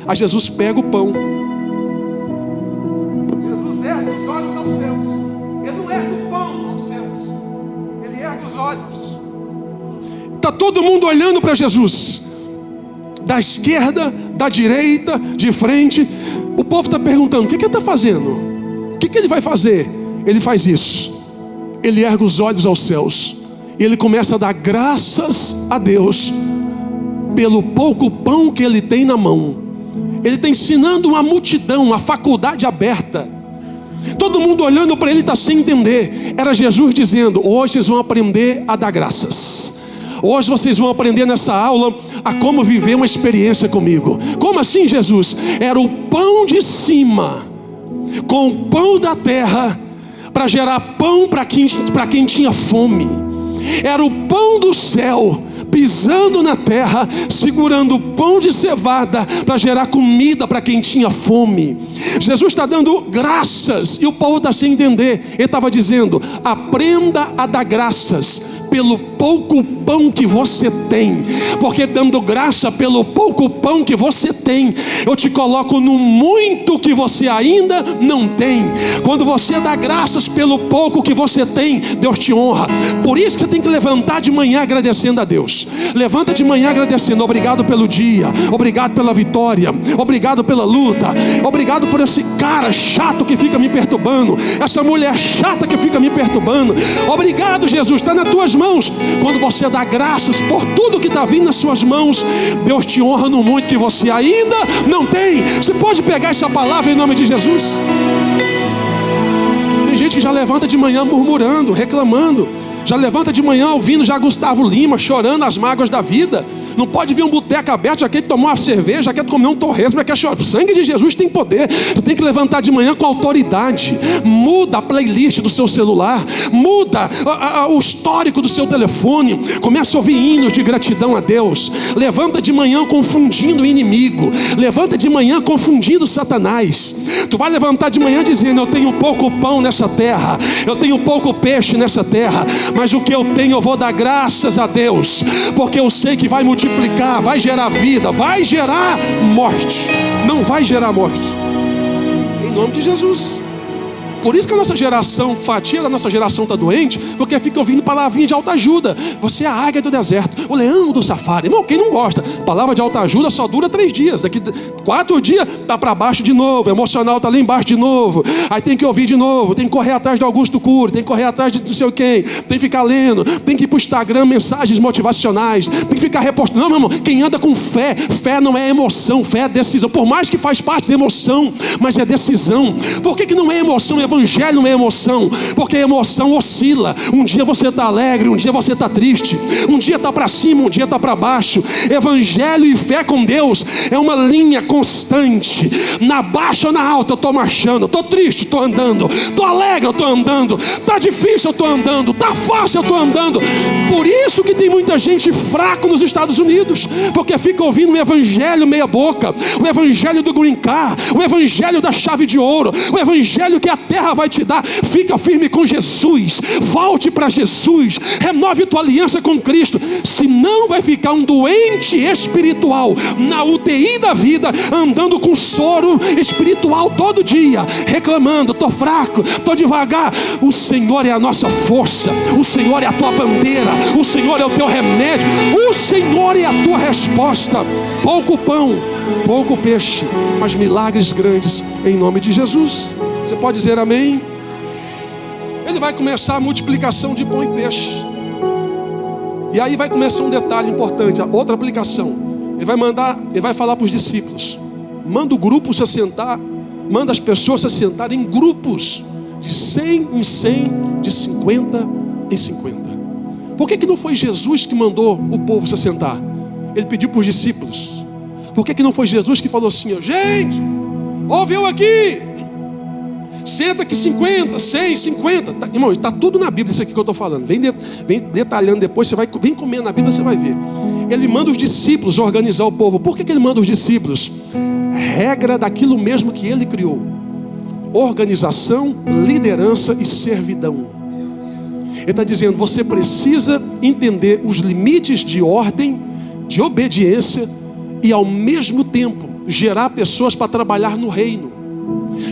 Aí Jesus pega o pão, ergue os olhos aos céus. Ele não ergue o pão aos céus, ele ergue os olhos. Está todo mundo olhando para Jesus, da esquerda, da direita, de frente. O povo está perguntando, o que ele está fazendo? O que ele vai fazer? Ele faz isso, ele ergue os olhos aos céus e ele começa a dar graças a Deus pelo pouco pão que ele tem na mão. Ele está ensinando uma multidão, uma faculdade aberta. Todo mundo olhando para ele está sem entender. Era Jesus dizendo: hoje vocês vão aprender a dar graças. Hoje vocês vão aprender nessa aula a como viver uma experiência comigo. Como assim, Jesus? Era o pão de cima com o pão da terra para gerar pão para quem tinha fome. Era o pão do céu pisando na terra, segurando o pão de cevada para gerar comida para quem tinha fome. Jesus está dando graças e o povo está sem entender. Ele estava dizendo: aprenda a dar graças pelo pouco pão que você tem, porque dando graça pelo pouco pão que você tem, eu te coloco no muito que você ainda não tem. Quando você dá graças pelo pouco que você tem, Deus te honra. Por isso que você tem que levantar de manhã agradecendo a Deus. Levanta de manhã agradecendo: obrigado pelo dia, obrigado pela vitória, obrigado pela luta, obrigado por esse cara chato que fica me perturbando, essa mulher chata que fica me perturbando. Obrigado, Jesus, está nas tuas mãos. Quando você dá graças por tudo que está vindo nas suas mãos, Deus te honra no muito que você ainda não tem. Você pode pegar essa palavra em nome de Jesus? Tem gente que já levanta de manhã murmurando, reclamando. Já levanta de manhã ouvindo já Gustavo Lima, chorando as mágoas da vida. Não pode vir um boteco aberto, já quer tomar uma cerveja, já quer comer um torresmo, já quer chorar. O sangue de Jesus tem poder. Você tem que levantar de manhã com autoridade. Muda a playlist do seu celular, muda o histórico do seu telefone. Começa a ouvir hinos de gratidão a Deus. Levanta de manhã confundindo o inimigo. Levanta de manhã confundindo Satanás. Tu vai levantar de manhã dizendo: eu tenho pouco pão nessa terra, eu tenho pouco peixe nessa terra, mas o que eu tenho eu vou dar graças a Deus, porque eu sei que vai multiplicar, vai gerar vida, vai gerar morte. Não vai gerar morte. Em nome de Jesus. Por isso que a nossa geração, fatia da nossa geração está doente, porque fica ouvindo palavrinha de autoajuda. Você é a águia do deserto, o leão do safari. Irmão, quem não gosta? Palavra de autoajuda só dura 3 dias. Daqui 4 dias está para baixo de novo. Emocional está lá embaixo de novo. Aí tem que ouvir de novo. Tem que correr atrás de Augusto Cury. Tem que correr atrás de não sei quem. Tem que ficar lendo. Tem que ir para o Instagram mensagens motivacionais. Tem que ficar repostando. Não, meu irmão, quem anda com fé, fé não é emoção, fé é decisão. Por mais que faz parte da emoção, mas é decisão. Por que não é emoção? Evangelho não é emoção, porque a emoção oscila. Um dia você está alegre, um dia você está triste, um dia está para cima, um dia está para baixo. Evangelho e fé com Deus é uma linha constante. Na baixa ou na alta eu estou marchando. Estou triste, estou andando. Estou alegre, eu estou andando. Está difícil, eu estou andando. Está fácil, eu estou andando. Por isso que tem muita gente fraco nos Estados Unidos, porque fica ouvindo o evangelho meia boca, o evangelho do green car, o evangelho da chave de ouro, o evangelho que a terra vai te dar. Fica firme com Jesus, volte para Jesus, renove tua aliança com Cristo, senão vai ficar um doente espiritual na UTI da vida, andando com soro espiritual todo dia, reclamando: estou fraco, estou devagar. O Senhor é a nossa força, o Senhor é a tua bandeira, o Senhor é o teu remédio, o Senhor é a tua resposta. Pouco pão, pouco peixe, mas milagres grandes em nome de Jesus. Você pode dizer amém? Ele vai começar a multiplicação de pão e peixe. E aí vai começar um detalhe importante, a outra aplicação. Ele vai falar para os discípulos: manda o grupo se assentar, manda as pessoas se assentarem em grupos, de 100 em 100, de 50 em 50. Por que não foi Jesus que mandou o povo se assentar? Ele pediu para os discípulos. Por que não foi Jesus que falou assim: gente, ouve eu aqui, senta aqui 50, 100, 50. Irmão, está tudo na Bíblia isso aqui que eu estou falando. Vem detalhando depois, vem comer na Bíblia, você vai ver. Ele manda os discípulos organizar o povo. Por que ele manda os discípulos? Regra daquilo mesmo que ele criou: organização, liderança e servidão. Ele está dizendo: você precisa entender os limites de ordem, de obediência, e ao mesmo tempo gerar pessoas para trabalhar no reino.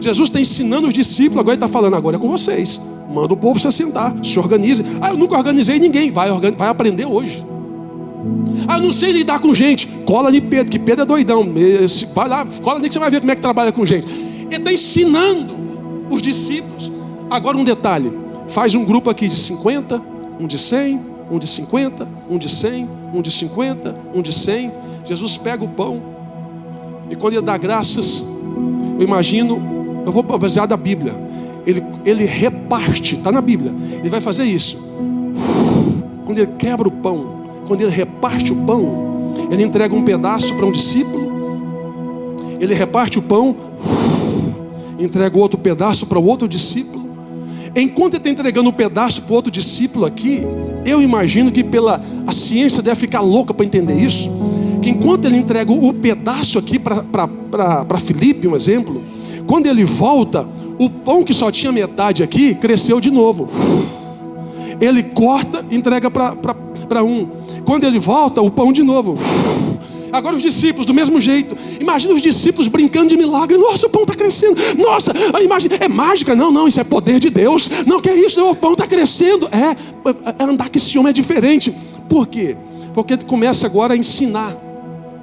Jesus está ensinando os discípulos, agora ele está falando: agora é com vocês. Manda o povo se assentar, se organize. Eu nunca organizei ninguém. Vai aprender hoje. Eu não sei lidar com gente. Cola ali Pedro, que Pedro é doidão. Vai lá, cola ali que você vai ver como é que trabalha com gente. Ele está ensinando os discípulos. Agora um detalhe: faz um grupo aqui de 50, um de 100, um de 50, um de 100, um de 50, um de 100. Jesus pega o pão e quando ele dá graças, eu imagino, eu vou basear da Bíblia, ele reparte, está na Bíblia, ele vai fazer isso. Quando ele quebra o pão, quando ele reparte o pão, ele entrega um pedaço para um discípulo, ele reparte o pão, entrega o outro pedaço para o outro discípulo. Enquanto ele está entregando um pedaço para o outro discípulo aqui, eu imagino que a ciência deve ficar louca para entender isso, que enquanto ele entrega o pedaço aqui para Filipe, um exemplo, quando ele volta, o pão que só tinha metade aqui, cresceu de novo. Ele corta e entrega para um. Quando ele volta, o pão de novo. Agora os discípulos, do mesmo jeito. Imagina os discípulos brincando de milagre. Nossa, o pão está crescendo. Nossa, a imagem é mágica. Não, isso é poder de Deus. Não, que é isso? Não, o pão está crescendo. É andar que esse homem é diferente. Por quê? Porque ele começa agora a ensinar.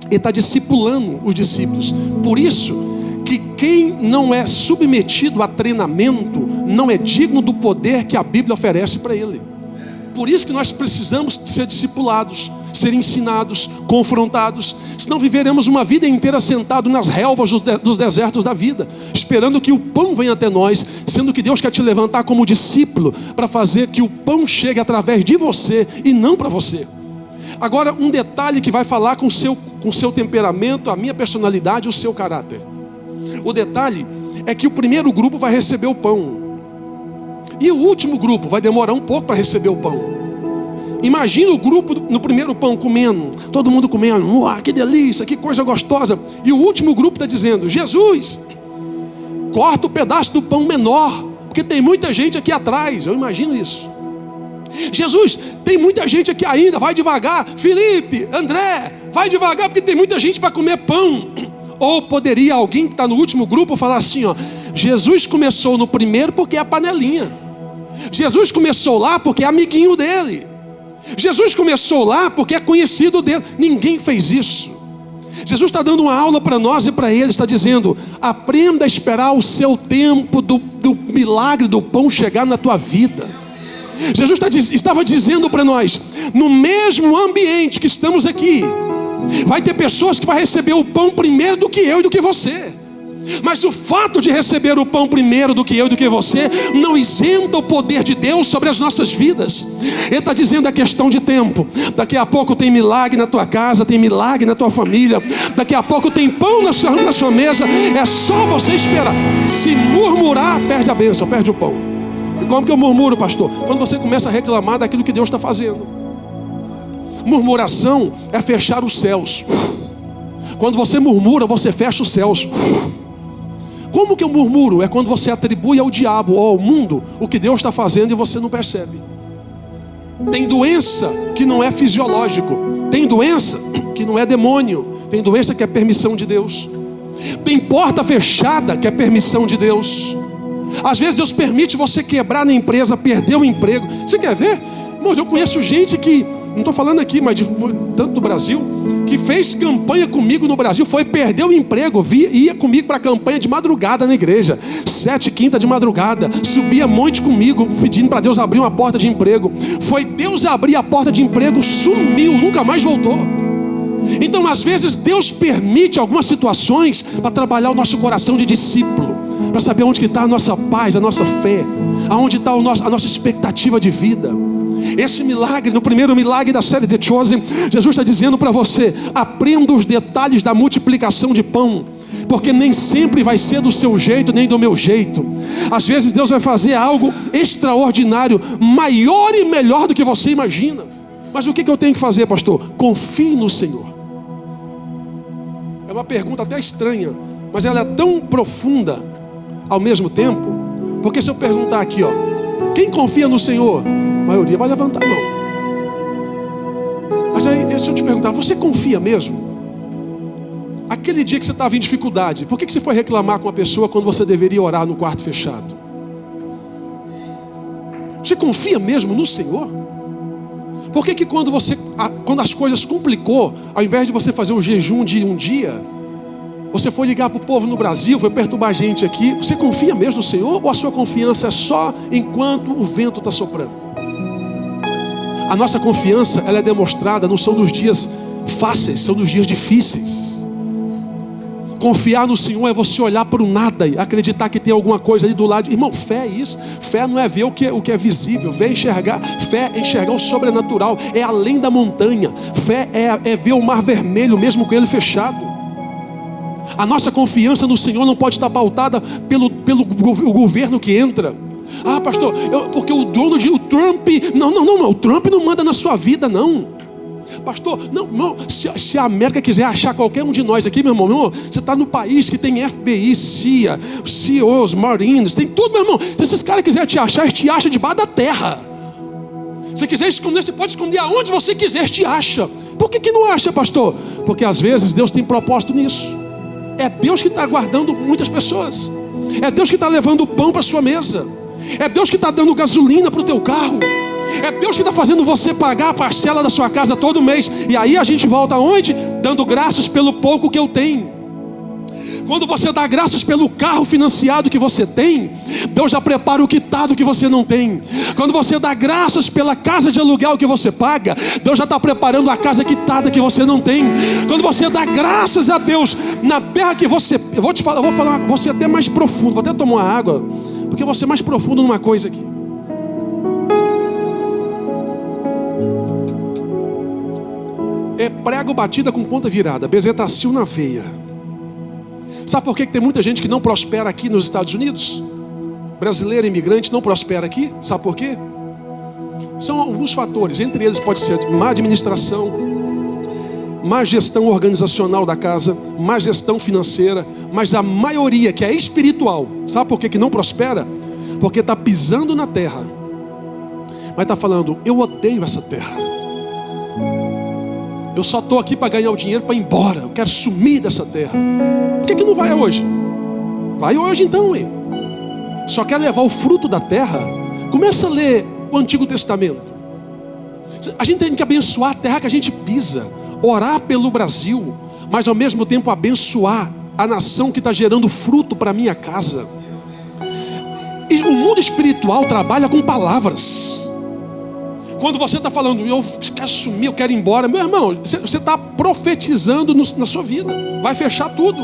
Ele está discipulando os discípulos. Por isso que quem não é submetido a treinamento não é digno do poder que a Bíblia oferece para ele. Por isso que nós precisamos ser discipulados, ser ensinados, confrontados. Senão viveremos uma vida inteira sentado nas relvas dos desertos da vida, esperando que o pão venha até nós, sendo que Deus quer te levantar como discípulo para fazer que o pão chegue através de você e não para você. Agora, um detalhe que vai falar com o seu temperamento, a minha personalidade, o seu caráter. O detalhe é que o primeiro grupo vai receber o pão e o último grupo vai demorar um pouco para receber o pão. Imagina o grupo no primeiro pão comendo, todo mundo comendo, que delícia, que coisa gostosa. E o último grupo está dizendo: Jesus, corta o pedaço do pão menor, porque tem muita gente aqui atrás. Eu imagino isso. Jesus, tem muita gente aqui ainda, vai devagar. Felipe, André, vai devagar, porque tem muita gente para comer pão. Ou poderia alguém que está no último grupo falar assim, Jesus começou no primeiro porque é a panelinha. Jesus começou lá porque é amiguinho dele. Jesus começou lá porque é conhecido dele. Ninguém fez isso. Jesus está dando uma aula para nós e para eles, está dizendo: aprenda a esperar o seu tempo do milagre do pão chegar na tua vida. Jesus estava dizendo para nós, no mesmo ambiente que estamos aqui, vai ter pessoas que vão receber o pão primeiro do que eu e do que você. Mas o fato de receber o pão primeiro do que eu e do que você não isenta o poder de Deus sobre as nossas vidas. Ele está dizendo, é questão de tempo. Daqui a pouco tem milagre na tua casa, tem milagre na tua família. Daqui a pouco tem pão na sua mesa. É só você esperar. Se murmurar, perde a bênção, perde o pão. E como que eu murmuro, pastor? Quando você começa a reclamar daquilo que Deus está fazendo. Murmuração é fechar os céus. Quando você murmura, você fecha os céus. Como que eu murmuro? É quando você atribui ao diabo ou ao mundo o que Deus está fazendo e você não percebe. Tem doença que não é fisiológico. Tem doença que não é demônio. Tem doença que é permissão de Deus. Tem porta fechada que é permissão de Deus. Às vezes Deus permite você quebrar na empresa, perder o emprego. Você quer ver? Irmãos, eu conheço gente que, não estou falando aqui, mas tanto do Brasil, que fez campanha comigo no Brasil, foi perder o emprego, ia comigo para a campanha de madrugada na igreja, 7h, de madrugada, subia monte comigo, pedindo para Deus abrir uma porta de emprego. Foi Deus abrir a porta de emprego, sumiu, nunca mais voltou. Então às vezes Deus permite algumas situações para trabalhar o nosso coração de discípulo, para saber onde está a nossa paz, a nossa fé, aonde está a nossa expectativa de vida. Esse milagre, no primeiro milagre da série The Chosen, Jesus está dizendo para você: aprenda os detalhes da multiplicação de pão, porque nem sempre vai ser do seu jeito, nem do meu jeito. Às vezes Deus vai fazer algo extraordinário, maior e melhor do que você imagina. Mas o que eu tenho que fazer, pastor? Confie no Senhor. É uma pergunta até estranha, mas ela é tão profunda ao mesmo tempo. Porque se eu perguntar aqui, quem confia no Senhor? A maioria vai levantar a mão. Mas aí, se eu te perguntar, você confia mesmo? Aquele dia que você estava em dificuldade, por que você foi reclamar com a pessoa quando você deveria orar no quarto fechado? Você confia mesmo no Senhor? Por que quando as coisas complicou, ao invés de você fazer o jejum de um dia, você foi ligar para o povo no Brasil, foi perturbar a gente aqui? Você confia mesmo no Senhor? Ou a sua confiança é só enquanto o vento está soprando? A nossa confiança, ela é demonstrada, não são nos dias fáceis, são nos dias difíceis. Confiar no Senhor é você olhar para o nada e acreditar que tem alguma coisa ali do lado. Irmão, fé é isso. Fé não é ver o que é visível. Fé é enxergar o sobrenatural. É além da montanha. Fé é ver o mar vermelho mesmo com ele fechado. A nossa confiança no Senhor não pode estar pautada pelo governo que entra. Ah, pastor, porque o Trump... Não, o Trump não manda na sua vida, não. Pastor, não, se a América quiser achar qualquer um de nós aqui, meu irmão, você está no país que tem FBI, CIA, CEOs, Marines, tem tudo, meu irmão. Se esses caras quiserem te achar, eles te acham debaixo da terra. Se quiser esconder, você pode esconder aonde você quiser, eles te acham. Por que não acha, pastor? Porque às vezes Deus tem propósito nisso. É Deus que está guardando muitas pessoas. É Deus que está levando o pão para a sua mesa. É Deus que está dando gasolina para o teu carro. É Deus que está fazendo você pagar a parcela da sua casa todo mês. E aí a gente volta aonde? Dando graças pelo pouco que eu tenho. Quando você dá graças pelo carro financiado que você tem, Deus já prepara o quitado que você não tem. Quando você dá graças pela casa de aluguel que você paga, Deus já está preparando a casa quitada que você não tem. Quando você dá graças a Deus na terra que você... eu vou falar, você até mais profundo. Vou até tomar uma água, porque você é mais profundo numa coisa aqui. É prego batida com ponta virada, bezetacil na veia. Sabe por que tem muita gente que não prospera aqui nos Estados Unidos? Brasileiro imigrante não prospera aqui. Sabe por quê? São alguns fatores. Entre eles pode ser má administração, má gestão organizacional da casa, má gestão financeira. Mas a maioria que é espiritual, sabe por que não prospera? Porque está pisando na terra, mas está falando, eu odeio essa terra. Eu só estou aqui para ganhar o dinheiro para ir embora. Eu quero sumir dessa terra. Por que não vai hoje? Vai hoje então, hein? Só quer levar o fruto da terra? Começa a ler o Antigo Testamento. A gente tem que abençoar a terra que a gente pisa. Orar pelo Brasil, mas ao mesmo tempo abençoar a nação que está gerando fruto para a minha casa. E o mundo espiritual trabalha com palavras. Quando você está falando, eu quero sumir, eu quero ir embora, meu irmão, você está profetizando na sua vida. Vai fechar tudo.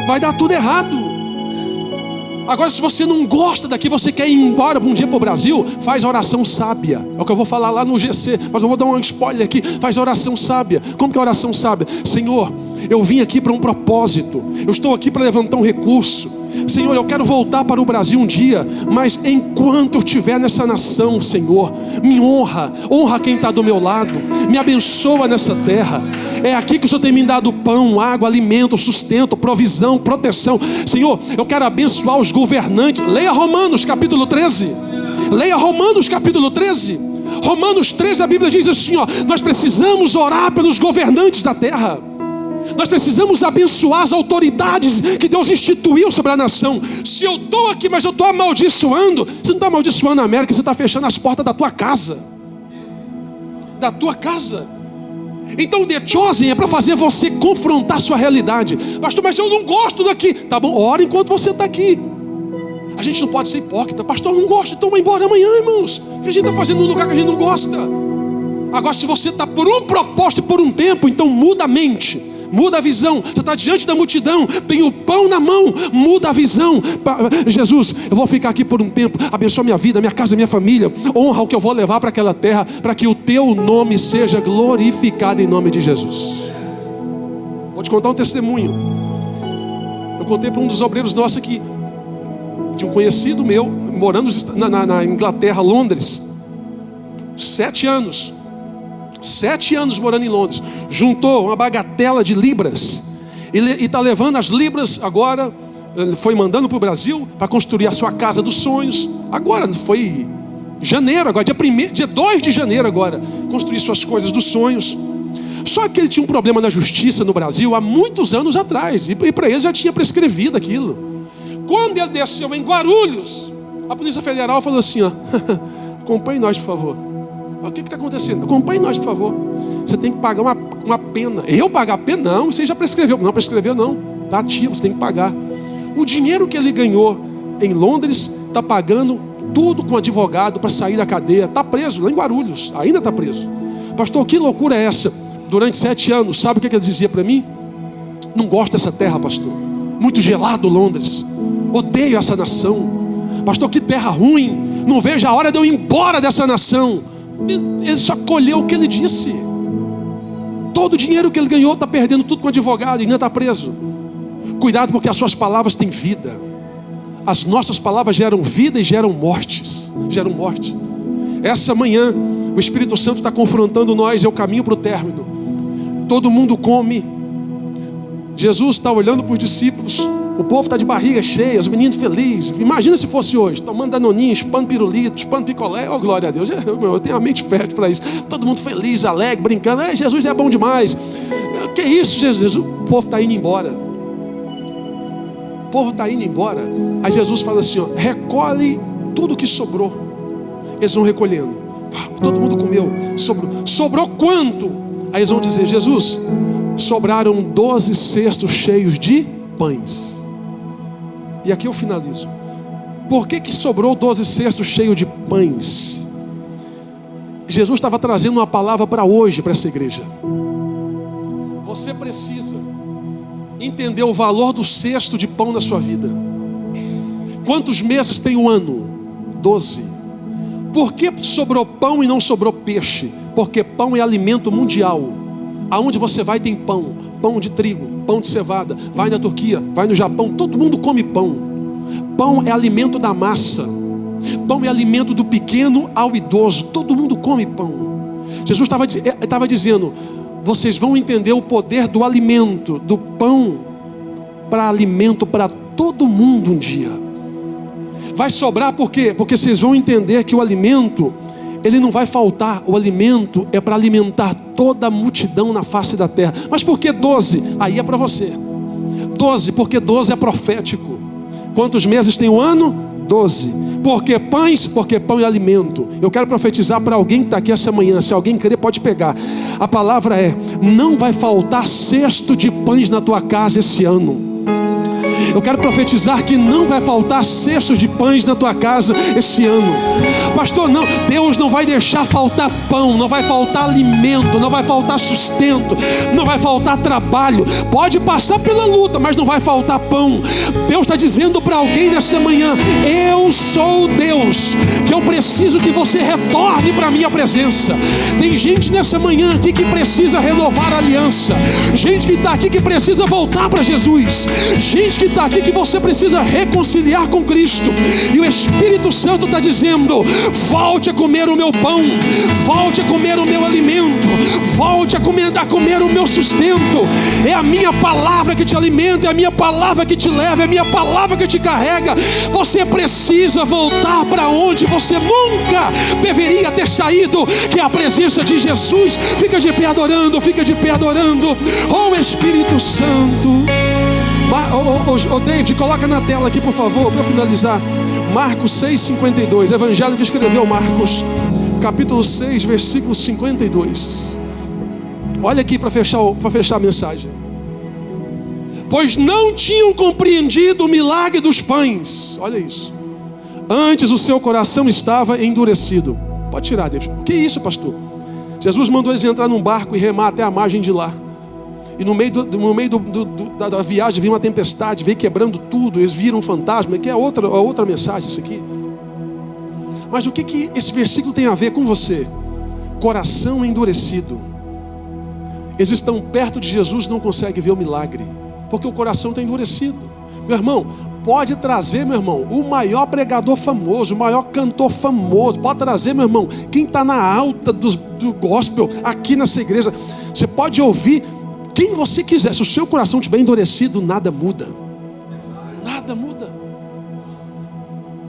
Vai dar tudo errado. Agora, se você não gosta daqui, você quer ir embora um dia para o Brasil, faz a oração sábia. É o que eu vou falar lá no GC, mas eu vou dar um spoiler aqui. Faz a oração sábia. Como que é a oração sábia? Senhor, eu vim aqui para um propósito. Eu estou aqui para levantar um recurso. Senhor, eu quero voltar para o Brasil um dia, mas enquanto eu estiver nessa nação, Senhor, me honra quem está do meu lado, me abençoa nessa terra. É aqui que o Senhor tem me dado pão, água, alimento, sustento, provisão, proteção. Senhor, eu quero abençoar os governantes. Leia Romanos capítulo 13. Leia Romanos capítulo 13. Romanos 13, a Bíblia diz assim, ó, nós precisamos orar pelos governantes da terra. Nós precisamos abençoar as autoridades que Deus instituiu sobre a nação. Se eu estou aqui, mas eu estou amaldiçoando, você não está amaldiçoando a América, você está fechando as portas da tua casa. Da tua casa. Então o The Chosen é para fazer você confrontar a sua realidade. Pastor, mas eu não gosto daqui. Tá bom, ora enquanto você está aqui. A gente não pode ser hipócrita. Pastor, eu não gosto, então vai embora amanhã, irmãos. O que a gente está fazendo num lugar que a gente não gosta? Agora, se você está por um propósito e por um tempo, então muda a mente. Muda a visão. Você está diante da multidão, tem o pão na mão, muda a visão. Jesus, eu vou ficar aqui por um tempo. Abençoa minha vida, minha casa, minha família. Honra o que eu vou levar para aquela terra, para que o teu nome seja glorificado em nome de Jesus. Vou te contar um testemunho. Eu contei para um dos obreiros nossos aqui, de um conhecido meu, morando na Inglaterra, Londres, 7 anos. 7 anos morando em Londres. Juntou uma bagatela de libras e está levando as libras agora. Foi mandando para o Brasil para construir a sua casa dos sonhos. Agora foi janeiro, agora dia 2 de janeiro agora, construir suas coisas dos sonhos. Só que ele tinha um problema na justiça no Brasil há muitos anos atrás, e para ele já tinha prescrevido aquilo. Quando ele desceu em Guarulhos, a Polícia Federal falou assim, ó, acompanhe nós, por favor. O que está acontecendo? Acompanhe nós, por favor. Você tem que pagar uma pena. Eu pagar a pena? Não, você já prescreveu. Não, prescreveu não. Está ativo, você tem que pagar. O dinheiro que ele ganhou em Londres, está pagando tudo com advogado para sair da cadeia. Está preso lá em Guarulhos, ainda está preso. Pastor, que loucura é essa? durante 7 anos. Sabe o que ele dizia para mim? Não gosto dessa terra, pastor. Muito gelado Londres. Odeio essa nação. Pastor, que terra ruim. Não vejo a hora de eu ir embora dessa nação. Ele só colheu o que ele disse. Todo o dinheiro que ele ganhou está perdendo tudo com advogado e ainda está preso. Cuidado, porque as suas palavras têm vida. As nossas palavras geram vida e geram mortes. Geram morte. Essa manhã o Espírito Santo está confrontando nós. É o caminho para o término. Todo mundo come. Jesus está olhando para os discípulos. O povo está de barriga cheia, os meninos felizes. Imagina se fosse hoje, tomando danoninho, chupando pirulito, chupando picolé. Oh, glória a Deus, eu tenho a mente fértil para isso. Todo mundo feliz, alegre, brincando. Jesus é bom demais. Que isso, Jesus? O povo está indo embora. O povo está indo embora. Aí Jesus fala assim, ó, recolhe tudo que sobrou. Eles vão recolhendo. Todo mundo comeu. Sobrou quanto? Aí eles vão dizer, Jesus, sobraram 12 cestos cheios de pães. E aqui eu finalizo. Por que sobrou 12 cestos cheios de pães? Jesus estava trazendo uma palavra para hoje, para essa igreja. Você precisa entender o valor do cesto de pão na sua vida. Quantos meses tem o ano? 12. Por que sobrou pão e não sobrou peixe? Porque pão é alimento mundial. Aonde você vai tem pão. Pão de trigo, pão de cevada. Vai na Turquia, vai no Japão, todo mundo come pão. Pão é alimento da massa. Pão é alimento do pequeno ao idoso. Todo mundo come pão. Jesus estava dizendo, vocês vão entender o poder do alimento, do pão para alimento para todo mundo um dia. Vai sobrar por quê? Porque vocês vão entender que o alimento, ele não vai faltar. O alimento é para alimentar toda a multidão na face da terra. Mas por que 12? Aí é para você. 12, porque 12 é profético. Quantos meses tem o ano? 12. Por que pães? Porque pão é alimento. Eu quero profetizar para alguém que está aqui essa manhã. Se alguém querer, pode pegar. A palavra é, não vai faltar cesto de pães na tua casa esse ano. Eu quero profetizar que não vai faltar cestos de pães na tua casa esse ano. Pastor, não, Deus não vai deixar faltar pão, não vai faltar alimento, não vai faltar sustento, não vai faltar trabalho. Pode passar pela luta, mas não vai faltar pão. Deus está dizendo para alguém nessa manhã, eu sou Deus, que eu preciso que você retorne para a minha presença. Tem gente nessa manhã aqui que precisa renovar a aliança. Gente que está aqui que precisa voltar para Jesus. Gente que está aqui que você precisa reconciliar com Cristo. E o Espírito Santo está dizendo, volte a comer o meu pão, volte a comer o meu alimento, volte a comer o meu sustento. É a minha palavra que te alimenta, é a minha palavra que te leva, é a minha palavra que te carrega. Você precisa voltar para onde você nunca deveria ter saído, que é a presença de Jesus. Fica de pé adorando, fica de pé adorando. Oh Espírito Santo. David, coloca na tela aqui, por favor, para finalizar. Marcos 6,52. Evangelho que escreveu Marcos, capítulo 6, versículo 52. Olha aqui para fechar a mensagem. Pois não tinham compreendido o milagre dos pães. Olha isso. Antes o seu coração estava endurecido. Pode tirar, David. O que é isso, pastor? Jesus mandou eles entrar num barco e remar até a margem de lá. E no meio da viagem veio uma tempestade, veio quebrando tudo. Eles viram um fantasma, que é outra mensagem isso aqui. Mas o que esse versículo tem a ver com você? Coração endurecido. Eles estão perto de Jesus e não conseguem ver o milagre, porque o coração está endurecido. Meu irmão, pode trazer, meu irmão, o maior pregador famoso, o maior cantor famoso. Pode trazer, meu irmão, quem está na alta do gospel aqui nessa igreja. Você pode ouvir quem você quiser. Se o seu coração estiver endurecido, nada muda. Nada muda.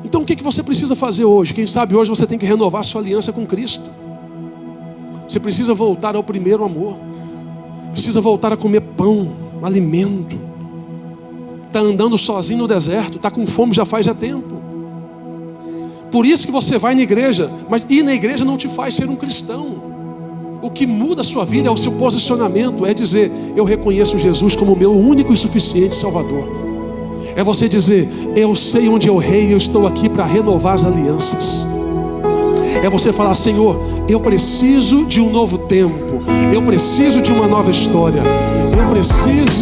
Então o que você precisa fazer hoje? Quem sabe hoje você tem que renovar sua aliança com Cristo. Você precisa voltar ao primeiro amor. Precisa voltar a comer pão, alimento. Está andando sozinho no deserto, está com fome já faz tempo. Por isso que você vai na igreja, mas ir na igreja não te faz ser um cristão. O que muda a sua vida é o seu posicionamento, é dizer, eu reconheço Jesus como meu único e suficiente Salvador. É você dizer, eu sei onde eu rei, eu estou aqui para renovar as alianças. É você falar: Senhor, eu preciso de um novo tempo, eu preciso de uma nova história, eu preciso